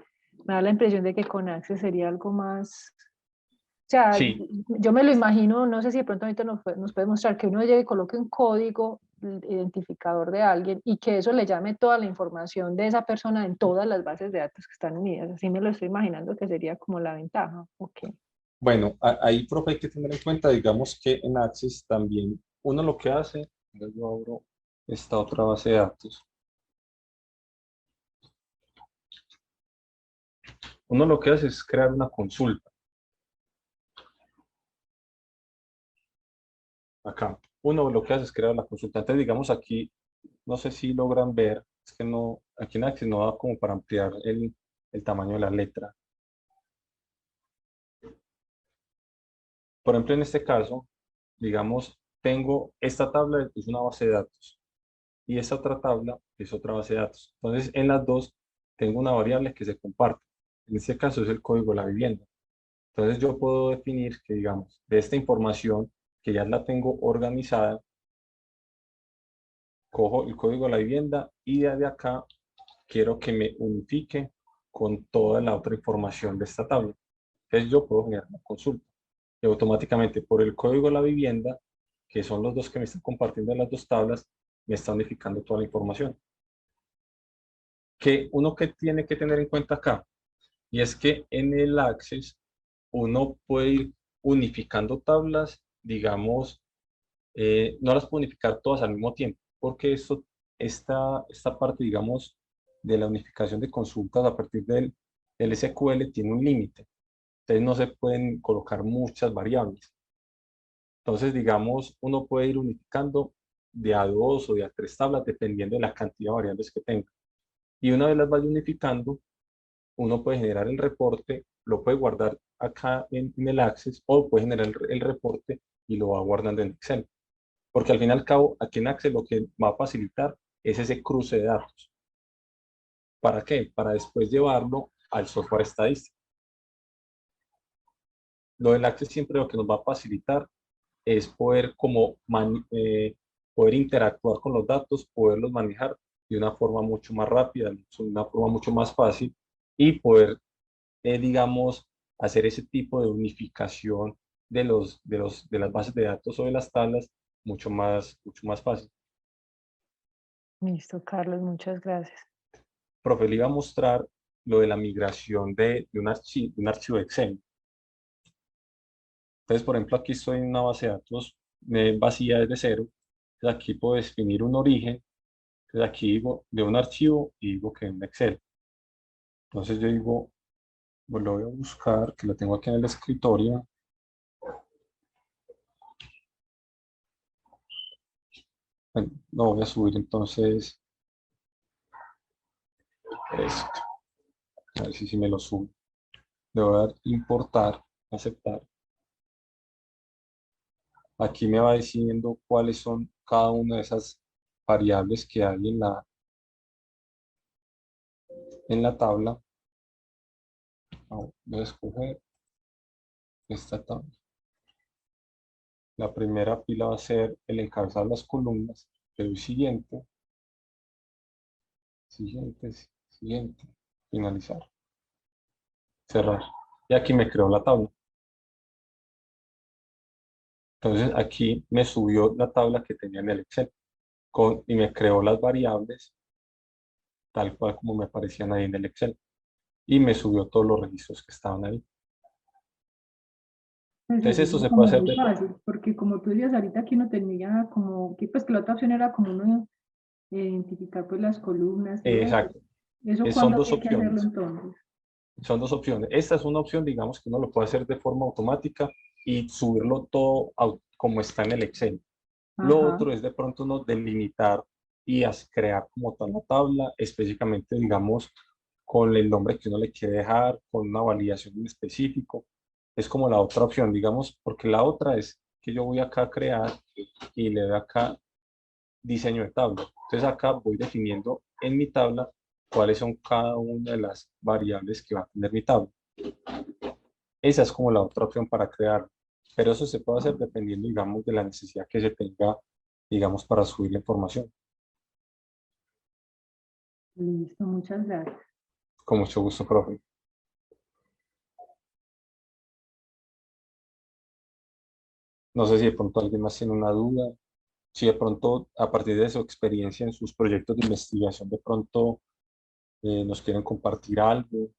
me da la impresión de que con Access sería algo más, o sea, Sí, yo me lo imagino, no sé si de pronto ahorita nos puede mostrar que uno llegue y coloque un código identificador de alguien y que eso le llame toda la información de esa persona en todas las bases de datos que están unidas. Así me lo estoy imaginando que sería como la ventaja. Ok. bueno, ahí, profe, hay que tener en cuenta, digamos que en Access también uno lo que hace, yo abro esta otra base de datos, uno lo que hace es crear una consulta. Acá, uno lo que hace es crear la consulta. Entonces, digamos aquí, no sé si logran ver, es que no, aquí en Access no da como para ampliar el tamaño de la letra. Por ejemplo, en este caso, digamos, tengo esta tabla, es una base de datos, y esta otra tabla es otra base de datos. Entonces, en las dos tengo una variable que se comparte. En este caso es el código de la vivienda. Entonces, yo puedo definir que, digamos, de esta información que ya la tengo organizada, cojo el código de la vivienda y desde acá quiero que me unifique con toda la otra información de esta tabla. Entonces, yo puedo generar una consulta y automáticamente por el código de la vivienda, que son los dos que me están compartiendo las dos tablas, me está unificando toda la información. Que uno que tiene que tener en cuenta acá, y es que en el Access uno puede ir unificando tablas, digamos, no las puede unificar todas al mismo tiempo, porque esta parte, digamos, de la unificación de consultas a partir del SQL tiene un límite. Entonces no se pueden colocar muchas variables. Entonces, digamos, uno puede ir unificando de a dos o de a tres tablas dependiendo de la cantidad de variables que tenga. Y una vez las vaya unificando, uno puede generar el reporte, lo puede guardar acá en el Access o puede generar el reporte y lo va guardando en Excel. Porque al fin y al cabo, aquí en Access lo que va a facilitar es ese cruce de datos. ¿Para qué? Para después llevarlo al software estadístico. Lo del Access siempre lo que nos va a facilitar es poder poder interactuar con los datos, poderlos manejar de una forma mucho más rápida, de una forma mucho más fácil y poder, digamos, hacer ese tipo de unificación de las bases de datos o de las tablas mucho más fácil. Listo, Carlos, muchas gracias. Profe, le iba a mostrar lo de la migración de un archivo Excel. Entonces, por ejemplo, aquí estoy en una base de datos vacía desde cero. Entonces, aquí puedo definir un origen. Entonces, aquí digo de un archivo y digo que es un Excel. Entonces, yo digo, pues lo voy a buscar, que lo tengo aquí en el escritorio. Bueno, lo voy a subir entonces esto. A ver si me lo subo. Le voy a dar importar, aceptar. Aquí me va diciendo cuáles son cada una de esas variables que hay en la tabla. Voy a escoger esta tabla. La primera fila va a ser el encabezado de las columnas. Le doy siguiente, siguiente, siguiente, finalizar, cerrar. Y aquí me creó la tabla. Entonces aquí me subió la tabla que tenía en el Excel y me creó las variables tal cual como me aparecían ahí en el Excel. Y me subió todos los registros que estaban ahí. Pues Entonces eso esto es se puede como hacer muy fácil, porque como tú decías ahorita que uno tenía como, que pues que la otra opción era como uno identificar pues las columnas, todo eso. exacto. ¿Eso Son cuándo dos había que hacerlo opciones. entonces? Son dos opciones. Esta es una opción, digamos, que uno lo puede hacer de forma automática y subirlo todo como está en el Excel. Lo Ajá. otro es de pronto uno delimitar y crear como tal la tabla, específicamente, digamos, con el nombre que uno le quiere dejar, con una validación en específico. Es como la otra opción, digamos, porque la otra es que yo voy acá a crear y le doy acá diseño de tabla. Entonces acá voy definiendo en mi tabla cuáles son cada una de las variables que va a tener mi tabla. Esa es como la otra opción para crear, pero eso se puede hacer dependiendo, digamos, de la necesidad que se tenga, digamos, para subir la información. Listo, muchas gracias. Con mucho gusto, profe. No sé si de pronto alguien más tiene una duda, si de pronto a partir de su experiencia en sus proyectos de investigación de pronto nos quieren compartir algo,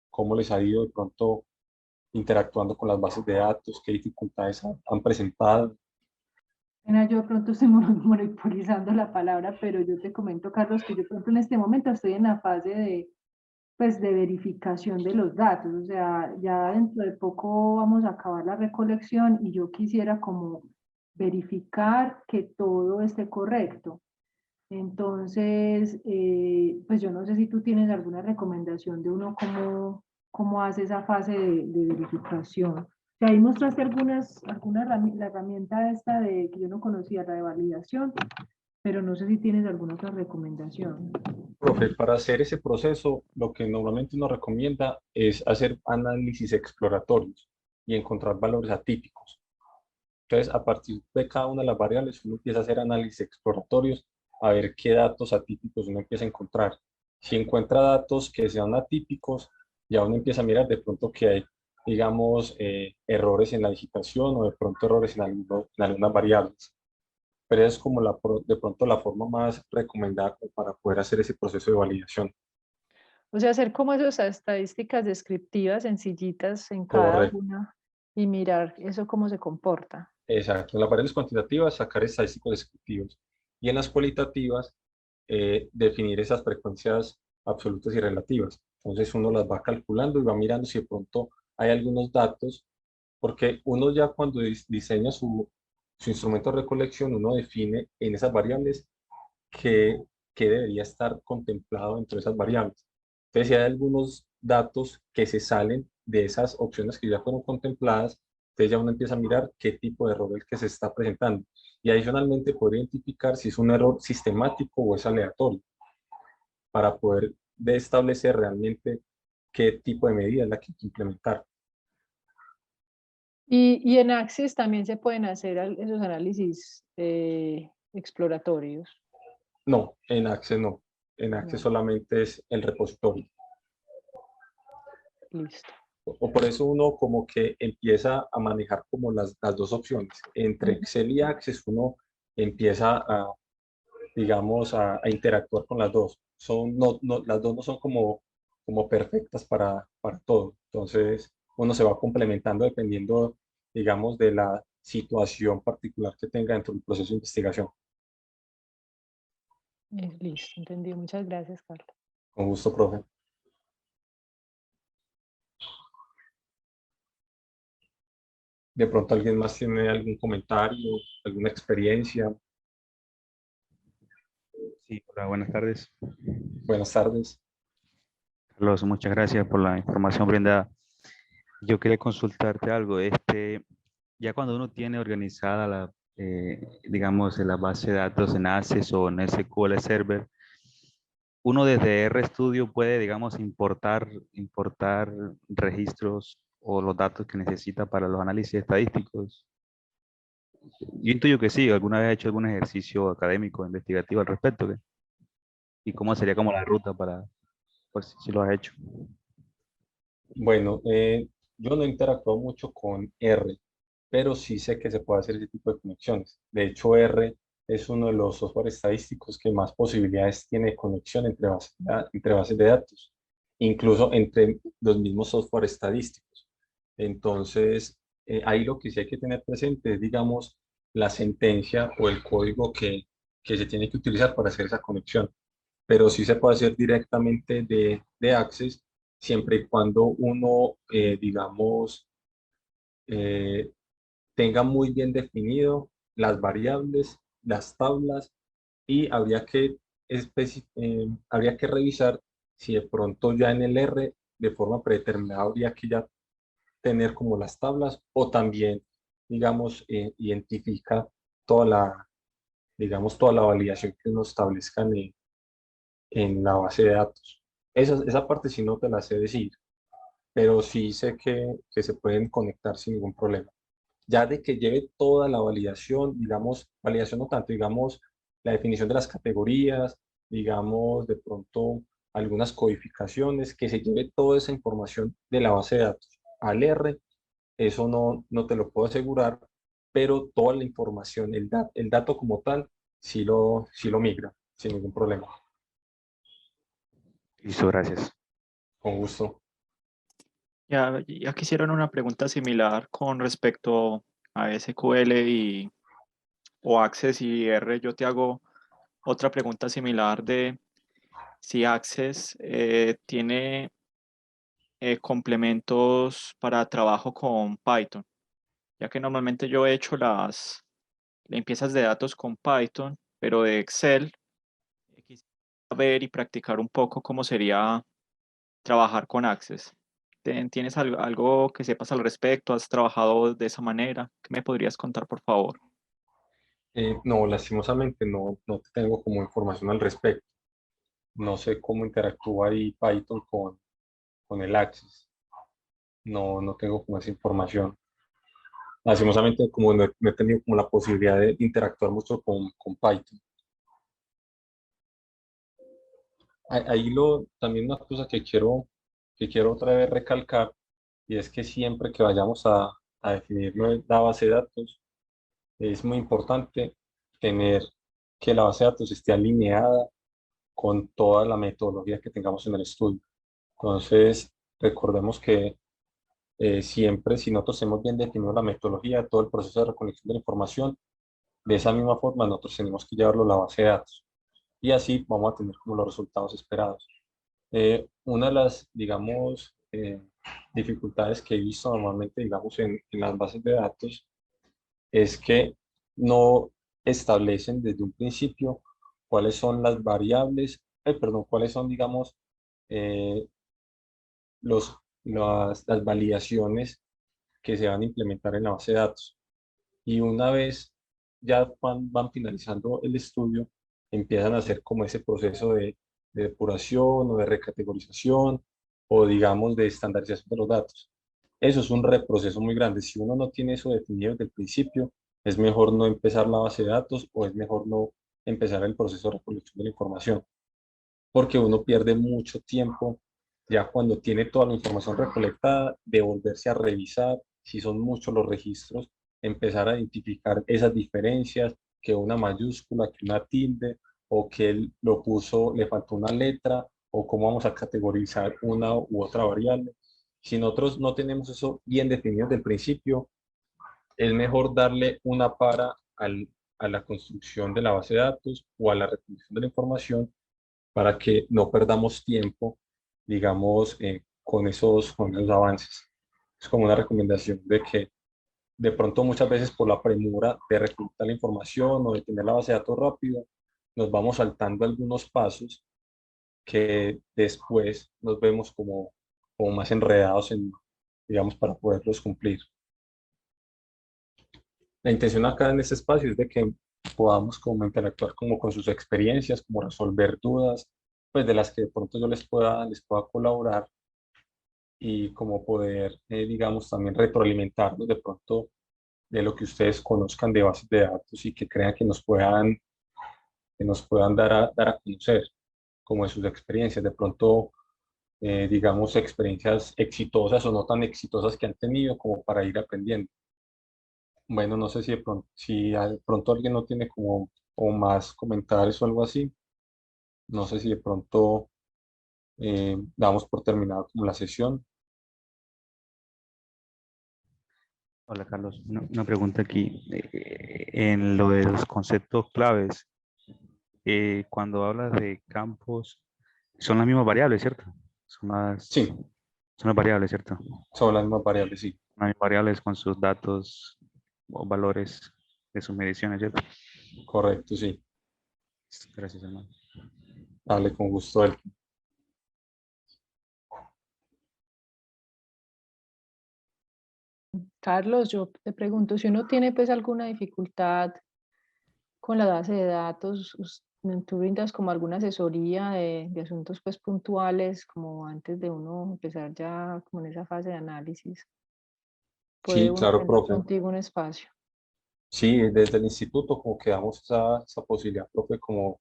cómo les ha ido de pronto interactuando con las bases de datos, qué dificultades han presentado. Yo de pronto estoy monopolizando la palabra, pero yo te comento, Carlos, que yo de pronto en este momento estoy en la fase de, pues, de verificación de los datos. O sea, ya dentro de poco vamos a acabar la recolección y yo quisiera como verificar que todo esté correcto. Entonces, pues yo no sé si tú tienes alguna recomendación de uno cómo hace esa fase de verificación. O sea, ahí mostraste la herramienta esta de que yo no conocía, la de validación, pero no sé si tienes alguna otra recomendación. Profe, para hacer ese proceso, lo que normalmente uno recomienda es hacer análisis exploratorios y encontrar valores atípicos. Entonces, a partir de cada una de las variables, uno empieza a hacer análisis exploratorios a ver qué datos atípicos uno empieza a encontrar. Si encuentra datos que sean atípicos, ya uno empieza a mirar de pronto que hay, digamos, errores en la digitación o de pronto errores en algunas variables. Pero es como de pronto la forma más recomendada como para poder hacer ese proceso de validación. O sea, hacer como esas estadísticas descriptivas, sencillitas en cada Correcto. una y mirar eso cómo se comporta. Exacto. En las variables cuantitativas, sacar estadísticos descriptivos. Y en las cualitativas, definir esas frecuencias absolutas y relativas. Entonces uno las va calculando y va mirando si de pronto hay algunos datos, porque uno ya cuando diseña su instrumento de recolección, uno define en esas variables qué, qué debería estar contemplado dentro de esas variables. Entonces, si hay algunos datos que se salen de esas opciones que ya fueron contempladas, entonces ya uno empieza a mirar qué tipo de error es el que se está presentando. Y adicionalmente poder identificar si es un error sistemático o es aleatorio, para poder establecer realmente qué tipo de medida es la que hay que implementar. Y en Access también se pueden hacer esos análisis exploratorios. No, en Access no. En Access No, solamente es el repositorio. listo. O por eso uno como que empieza a manejar como las dos opciones. Entre Excel y Access uno empieza a, digamos, a interactuar con las dos. Las dos no son como perfectas para todo. Entonces uno se va complementando dependiendo, digamos, de la situación particular que tenga dentro del proceso de investigación. Listo, entendido. Muchas gracias, Carlos. Con gusto, profe. De pronto alguien más tiene algún comentario, alguna experiencia. Sí, hola, buenas tardes. Buenas tardes. Carlos, muchas gracias por la información brindada. Yo quería consultarte algo. Ya cuando uno tiene organizada digamos, la base de datos en Access o en SQL Server, uno desde RStudio puede, digamos, importar registros o los datos que necesita para los análisis estadísticos. Yo intuyo que sí, alguna vez he hecho algún ejercicio académico, investigativo al respecto. ¿Y cómo sería como la ruta para, pues, si lo has hecho? Bueno, yo no he interactuado mucho con R, pero sí sé que se puede hacer ese tipo de conexiones. De hecho, R es uno de los software estadísticos que más posibilidades tiene de conexión entre bases de datos, incluso entre los mismos software estadísticos. Entonces, ahí lo que sí hay que tener presente es, digamos, la sentencia o el código que se tiene que utilizar para hacer esa conexión. Pero sí se puede hacer directamente de Access siempre y cuando uno, digamos, eh, tenga muy bien definido las variables, las tablas y habría que revisar si de pronto ya en el R, de forma predeterminada, habría que ya tener como las tablas o también, digamos, identifica toda la, digamos, toda la validación que uno establezca en la base de datos. Esa parte sí no te la sé decir, pero sí sé que se pueden conectar sin ningún problema. Ya de que lleve toda la validación, digamos, validación no tanto, digamos, la definición de las categorías, digamos, de pronto algunas codificaciones, que se lleve toda esa información de la base de datos al R, eso no te lo puedo asegurar, pero toda la información, el dato como tal, sí lo migra, sin ningún problema. Listo, gracias. Con gusto. Ya quisieron una pregunta similar con respecto a SQL o Access y R. Yo te hago otra pregunta similar de si Access tiene complementos para trabajo con Python, ya que normalmente yo he hecho las limpiezas de datos con Python, pero de Excel quisiera ver y practicar un poco cómo sería trabajar con Access. ¿Tienes algo que sepas al respecto? ¿Has trabajado de esa manera? ¿Qué me podrías contar, por favor? No, lastimosamente no tengo como información al respecto. No sé cómo interactúa ahí Python con el Access. No tengo como esa información. Lastimosamente, como no he tenido como la posibilidad de interactuar mucho con Python. Ahí también una cosa que quiero otra vez recalcar, y es que siempre que vayamos a definir la base de datos, es muy importante tener que la base de datos esté alineada con toda la metodología que tengamos en el estudio. Entonces, recordemos que siempre, si nosotros hemos bien definido la metodología, todo el proceso de recolección de la información, de esa misma forma nosotros tenemos que llevarlo a la base de datos y así vamos a tener como los resultados esperados. Una de las, digamos, dificultades que he visto normalmente, digamos, en las bases de datos es que no establecen desde un principio cuáles son las variables, perdón, cuáles son, digamos, eh, las validaciones que se van a implementar en la base de datos. Y una vez ya van finalizando el estudio, empiezan a hacer como ese proceso de depuración o de recategorización o digamos de estandarización de los datos. Eso es un reproceso muy grande. Si uno no tiene eso definido desde el principio, es mejor no empezar la base de datos o es mejor no empezar el proceso de recolección de la información, porque uno pierde mucho tiempo ya cuando tiene toda la información recolectada, de volverse a revisar, si son muchos los registros, empezar a identificar esas diferencias, que una mayúscula, que una tilde, o que él lo puso, le faltó una letra, o cómo vamos a categorizar una u otra variable. Si nosotros no tenemos eso bien definido desde el principio, es mejor darle una para a la construcción de la base de datos o a la recolección de la información para que no perdamos tiempo, digamos, con esos avances. Es como una recomendación de que de pronto muchas veces por la premura de recolectar la información o de tener la base de datos rápido, nos vamos saltando algunos pasos que después nos vemos como más enredados digamos, para poderlos cumplir. La intención acá en este espacio es de que podamos como interactuar como con sus experiencias, como resolver dudas, pues de las que de pronto yo les pueda colaborar y como poder, digamos, también retroalimentarnos de pronto de lo que ustedes conozcan de bases de datos y que crean que nos puedan dar a conocer como de sus experiencias, de pronto, digamos, experiencias exitosas o no tan exitosas que han tenido como para ir aprendiendo. Bueno, no sé si de pronto alguien no tiene como o más comentarios o algo así. No sé si de pronto damos por terminado como la sesión. Hola Carlos, una pregunta aquí. En lo de los conceptos claves, cuando hablas de campos, son las mismas variables, ¿cierto? Son las, Sí, son las variables, ¿cierto? son las mismas variables, sí. Las mismas variables con sus datos o valores de sus mediciones, ¿cierto? Correcto, sí. Gracias, hermano. Dale, con gusto. Carlos, yo te pregunto, si uno tiene pues alguna dificultad con la base de datos, tú brindas como alguna asesoría de asuntos pues puntuales, como antes de uno empezar ya como en esa fase de análisis. ¿Puede Sí, uno claro, tener profe. contigo un espacio? Sí, desde el instituto como que damos esa posibilidad, profe, como,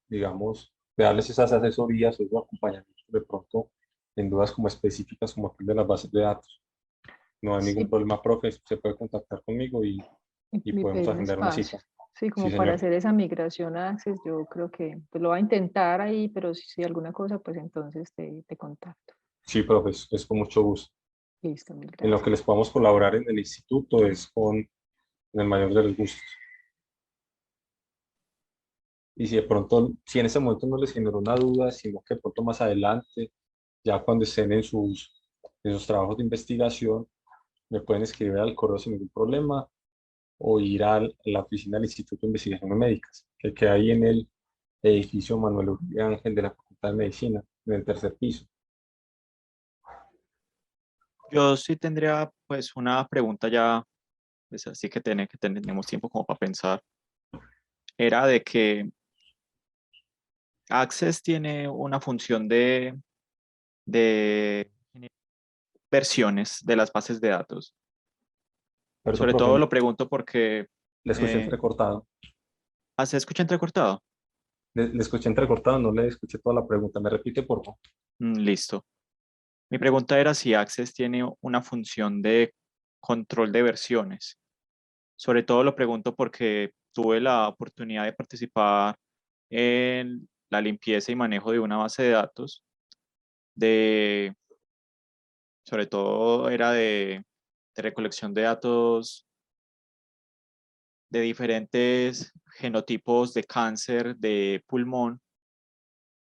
digamos, de darles esas asesorías o esos acompañamientos de pronto en dudas como específicas como el de las bases de datos. No hay ningún Sí, problema, profe, se puede contactar conmigo y y podemos pedir un agendar una espacio. cita. Sí, Sí, como para señor. hacer esa migración a Access, yo creo que pues, lo va a intentar ahí, pero si alguna cosa, pues entonces te contacto. Sí, profe, es con mucho gusto. Listo, mil En lo que gracias. les podamos colaborar en el instituto es con el mayor de los gustos. Y si de pronto, si en ese momento no les generó una duda, sino que de pronto más adelante, ya cuando estén en sus trabajos de investigación, me pueden escribir al correo sin ningún problema o ir a la oficina del Instituto de Investigaciones Médicas, que queda ahí en el edificio Manuel Uribe Ángel de la Facultad de Medicina, en el tercer piso. Yo sí tendría pues una pregunta ya, pues así que tenemos tiempo como para pensar. Era de que Access tiene una función de versiones de las bases de datos. Perdón, Sobre profe, todo lo pregunto porque le escuché eh, entrecortado. ¿se escucha entrecortado? Le escuché entrecortado, no le escuché toda la pregunta. ¿Me repite, por favor? Listo. Mi pregunta era si Access tiene una función de control de versiones. Sobre todo lo pregunto porque tuve la oportunidad de participar en la limpieza y manejo de una base de datos, de, sobre todo era de recolección de datos de diferentes genotipos de cáncer de pulmón.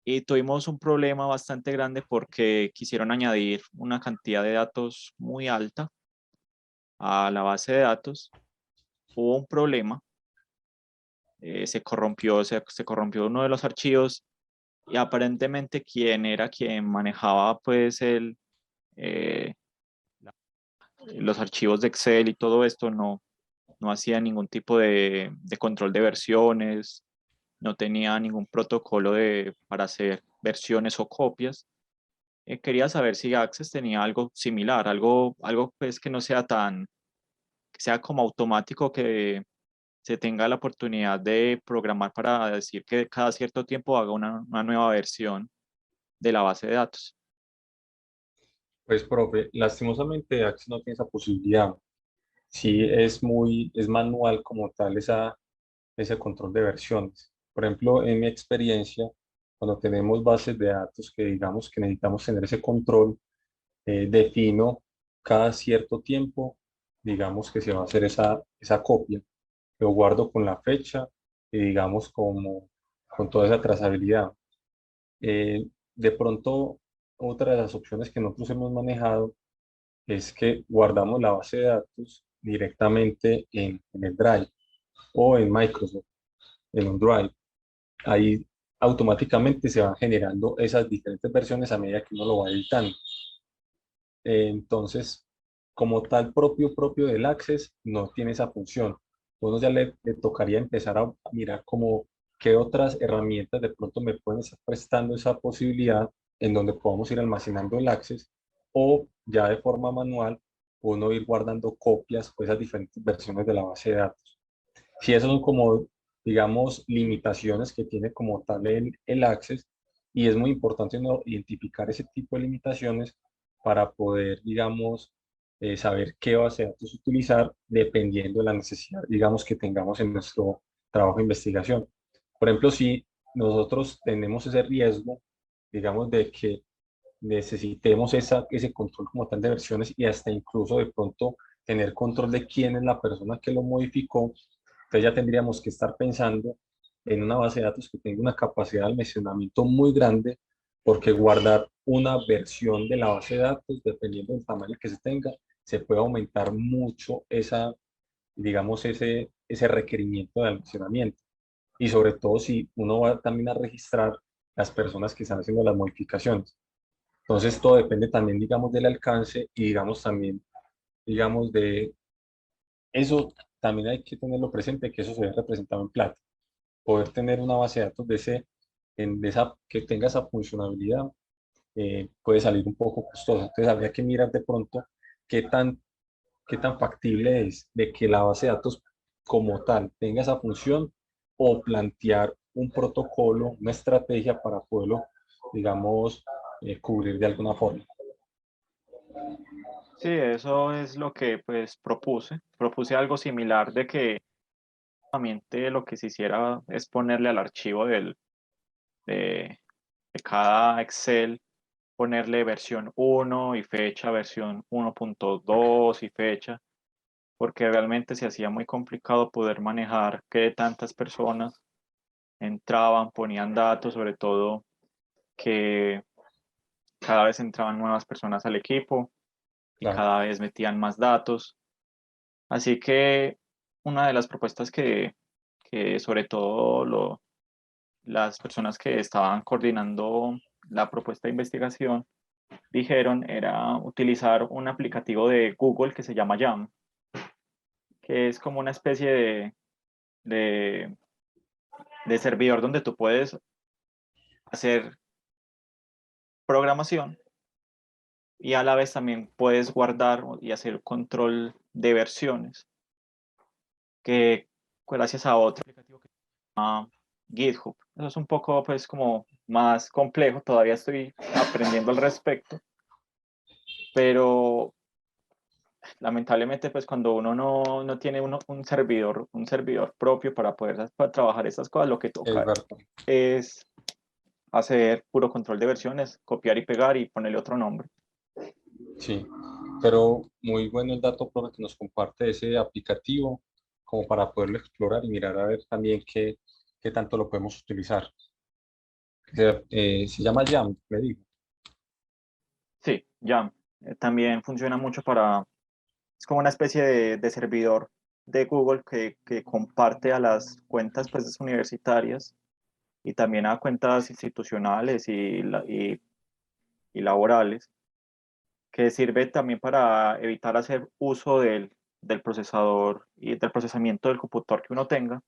Y tuvimos un problema bastante grande porque quisieron añadir una cantidad de datos muy alta a la base de datos. Hubo un problema, se corrompió uno de los archivos y aparentemente quien manejaba pues eh, los archivos de Excel y todo esto no hacía ningún tipo de control de versiones, no tenía ningún protocolo para hacer versiones o copias. Quería saber si Access tenía algo similar, algo pues que no sea que sea como automático, que se tenga la oportunidad de programar para decir que cada cierto tiempo haga una nueva versión de la base de datos. Pues, profe, lastimosamente Axis no tiene esa posibilidad. Sí, es manual como tal ese control de versiones. Por ejemplo, en mi experiencia, cuando tenemos bases de datos que digamos que necesitamos tener ese control, defino cada cierto tiempo, digamos que se va a hacer esa copia. Lo guardo con la fecha y digamos como con toda esa trazabilidad. De pronto, otra de las opciones que nosotros hemos manejado es que guardamos la base de datos directamente en el Drive o en Microsoft, en un Drive. Ahí automáticamente se van generando esas diferentes versiones a medida que uno lo va editando. Entonces, como tal propio del Access, no tiene esa función. Uno ya le tocaría empezar a mirar como qué otras herramientas de pronto me pueden estar prestando esa posibilidad en donde podamos ir almacenando el Access o ya de forma manual uno ir guardando copias o esas diferentes versiones de la base de datos. Si esas son como, digamos, limitaciones que tiene como tal el Access y es muy importante uno identificar ese tipo de limitaciones para poder, digamos, saber qué base de datos utilizar dependiendo de la necesidad, digamos, que tengamos en nuestro trabajo de investigación. Por ejemplo, si nosotros tenemos ese riesgo, digamos, de que necesitemos ese control como tal de versiones y hasta incluso de pronto tener control de quién es la persona que lo modificó, entonces ya tendríamos que estar pensando en una base de datos que tenga una capacidad de almacenamiento muy grande, porque guardar una versión de la base de datos, dependiendo del tamaño que se tenga, se puede aumentar mucho digamos, ese requerimiento de almacenamiento. Y sobre todo si uno va también a registrar las personas que están haciendo las modificaciones. Entonces todo depende también, digamos, del alcance y digamos también digamos, de eso también hay que tenerlo presente, que eso se ve representado en plata. Poder tener una base de datos de esa, que tenga esa funcionalidad puede salir un poco costoso. Entonces habría que mirar de pronto qué tan, qué tan factible es de que la base de datos como tal tenga esa función o plantear un protocolo, una estrategia para poderlo, digamos, cubrir de alguna forma. Sí, eso es lo que pues propuse. Propuse algo similar de que solamente lo que se hiciera es ponerle al archivo de cada Excel, ponerle versión 1 y fecha, versión 1.2 y fecha, porque realmente se hacía muy complicado poder manejar que tantas personas entraban, ponían datos, sobre todo que cada vez entraban nuevas personas al equipo y Claro. cada vez metían más datos. Así que una de las propuestas que sobre todo las personas que estaban coordinando la propuesta de investigación dijeron era utilizar un aplicativo de Google que se llama Jam, que es como una especie de, de servidor donde tú puedes hacer programación y a la vez también puedes guardar y hacer control de versiones, que gracias a otro aplicativo que se llama GitHub. Eso es un poco pues como más complejo, todavía estoy aprendiendo al respecto, pero lamentablemente pues cuando uno no tiene un servidor propio para trabajar estas cosas, lo que Es toca verdad. es hacer puro control de versiones, copiar y pegar y ponerle otro nombre. Sí, pero muy bueno el dato, profe, que nos comparte ese aplicativo como para poderlo explorar y mirar a ver también qué tanto lo podemos utilizar. Se llama Jam, me dijo. Sí, Jam. También funciona mucho es como una especie de servidor de Google que comparte a las cuentas pues, universitarias y también a cuentas institucionales y laborales, que sirve también para evitar hacer uso del procesador y del procesamiento del computador que uno tenga.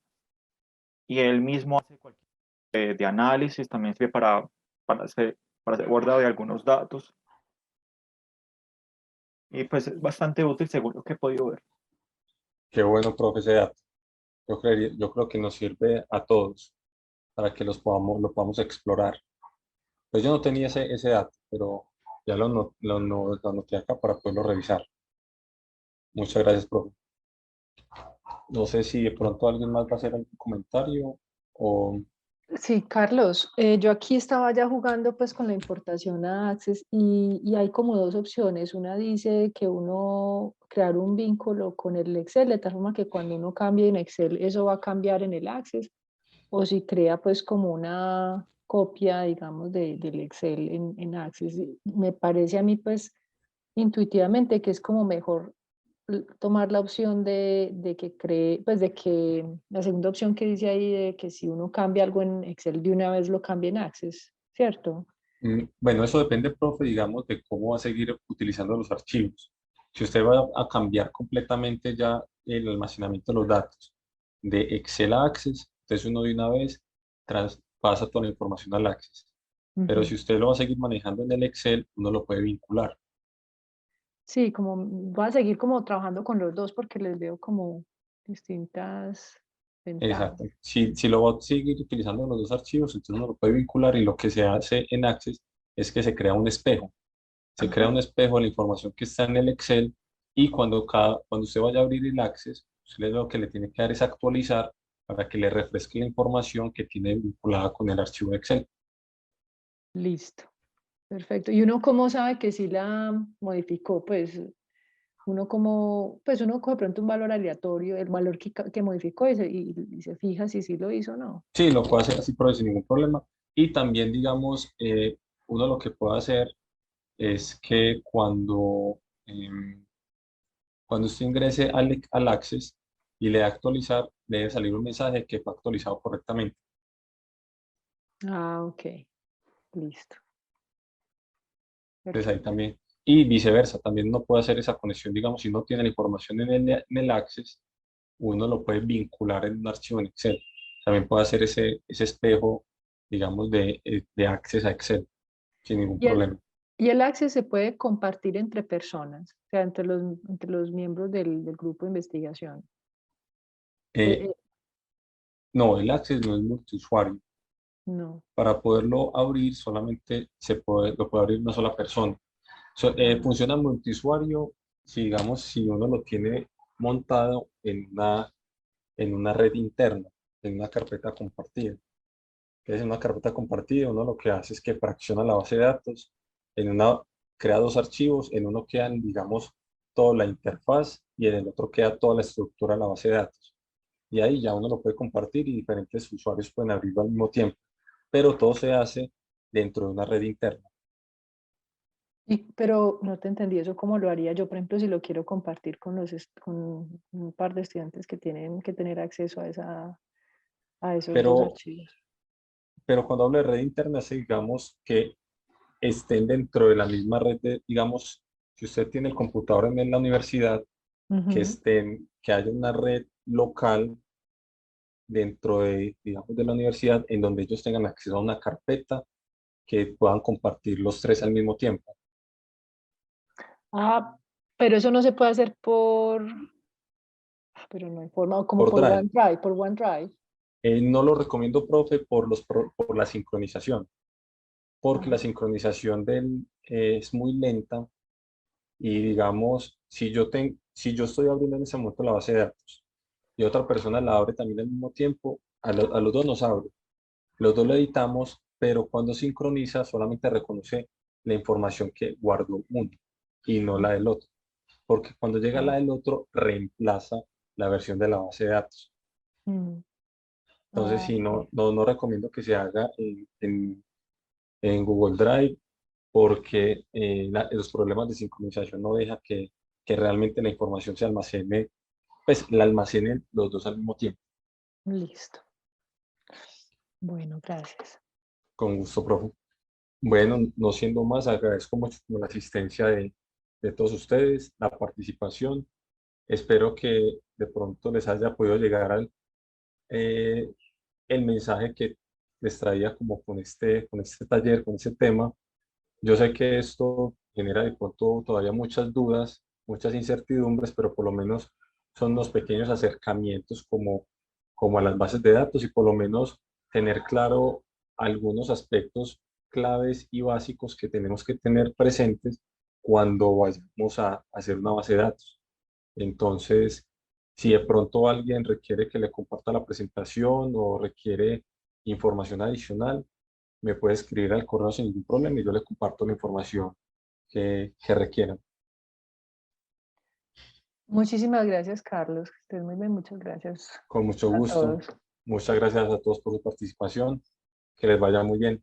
Y él mismo hace cualquier de análisis, también sirve para hacer guardado de algunos datos. Y pues es bastante útil según lo que he podido ver. Qué bueno, profe, ese dato. Yo creo que nos sirve a todos para que lo podamos explorar. Pues yo no tenía ese dato, pero ya lo anoté acá para poderlo revisar. Muchas gracias, profe. No sé si de pronto alguien más va a hacer algún comentario o... Sí, Carlos, yo aquí estaba ya jugando pues con la importación a Access y hay como dos opciones. Una dice que uno crear un vínculo con el Excel de tal forma que cuando uno cambie en Excel eso va a cambiar en el Access, o si crea pues como una copia, digamos, del Excel en Access. Y me parece a mí pues intuitivamente que es como mejor tomar la opción de que cree, pues de que la segunda opción que dice ahí de que si uno cambia algo en Excel de una vez lo cambie en Access, ¿cierto? Bueno, eso depende, profe, digamos, de cómo va a seguir utilizando los archivos. Si usted va a cambiar completamente ya el almacenamiento de los datos de Excel a Access, entonces uno de una vez pasa toda la información al Access. Pero Ujú. si usted lo va a seguir manejando en el Excel, uno lo puede vincular. Sí, como voy a seguir como trabajando con los dos porque les veo como distintas ventajas. Exacto. Si lo va a seguir utilizando en los dos archivos, entonces uno lo puede vincular y lo que se hace en Access es que se crea un espejo. Se crea Ajá. un espejo de la información que está en el Excel y cuando usted vaya a abrir el Access, usted lo que le tiene que dar es actualizar para que le refresque la información que tiene vinculada con el archivo de Excel. Listo, perfecto. ¿Y uno cómo sabe que si la modificó? Pues uno como, pues uno coge de pronto un valor aleatorio, el valor que modificó y se fija si sí lo hizo o no. Sí, lo puede hacer así, pero sin ningún problema. Y también, digamos, uno lo que puede hacer es que cuando usted ingrese al Access y le da actualizar, le debe salir un mensaje que fue actualizado correctamente. Ah, ok, listo. Entonces ahí Perfecto. también Y viceversa, también uno puede hacer esa conexión, digamos, si no tiene la información en el Access, uno lo puede vincular en un archivo en Excel. También puede hacer ese espejo, digamos, de Access a Excel, sin ningún Y el, problema. y el Access se puede compartir entre personas, o sea, entre los miembros del grupo de investigación. Eh, no, el Access no es multiusuario. No. Para poderlo abrir, solamente lo puede abrir una sola persona. Funciona multiusuario, si digamos, si uno lo tiene montado en una red interna, en una carpeta compartida. Entonces, en una carpeta compartida, uno lo que hace es que fracciona la base de datos, en una crea dos archivos, en uno quedan, digamos, toda la interfaz y en el otro queda toda la estructura de la base de datos. Y ahí ya uno lo puede compartir y diferentes usuarios pueden abrirlo al mismo tiempo, pero todo se hace dentro de una red interna. Pero no te entendí eso, ¿cómo lo haría yo, por ejemplo, si lo quiero compartir con un par de estudiantes que tienen que tener acceso a esos dos Pero, archivos? pero cuando hablo de red interna, es, digamos, que estén dentro de la misma red, digamos, si usted tiene el computador en la universidad, Ujú. que haya una red local dentro de, digamos, de la universidad en donde ellos tengan acceso a una carpeta que puedan compartir los tres al mismo tiempo. Ah, pero eso no se puede hacer pero no hay forma, o como Por por Drive. OneDrive, por OneDrive. No lo recomiendo, profe, por la sincronización, porque la Ah, sincronización es muy lenta y, digamos, si yo estoy abriendo en ese momento la base de datos y otra persona la abre también al mismo tiempo, a los dos nos abre. Los dos lo editamos, pero cuando sincroniza solamente reconoce la información que guardó uno y no la del otro, porque cuando llega la ah, del otro reemplaza la versión de la base de datos. mm, Entonces, sí, ok. no recomiendo que se haga en Google Drive porque los problemas de sincronización no deja que realmente la información se almacene, pues la almacenen los dos al mismo tiempo. Listo. Bueno, gracias. Con gusto, profe. Bueno, no siendo más, agradezco mucho la asistencia de todos ustedes, la participación. Espero que de pronto les haya podido llegar eh, el mensaje que les traía como con este taller, con este tema. Yo sé que esto genera de pronto todavía muchas dudas, muchas incertidumbres, pero por lo menos son unos pequeños acercamientos como a las bases de datos y por lo menos tener claro algunos aspectos claves y básicos que tenemos que tener presentes cuando vayamos a hacer una base de datos. Entonces, si de pronto alguien requiere que le comparta la presentación o requiere información adicional, me puede escribir al correo sin ningún problema y yo le comparto la información que requieran. Muchísimas gracias, Carlos. Que estés muy bien. Muchas gracias Con mucho a gusto. todos. Muchas gracias a todos por su participación. Que les vaya muy bien.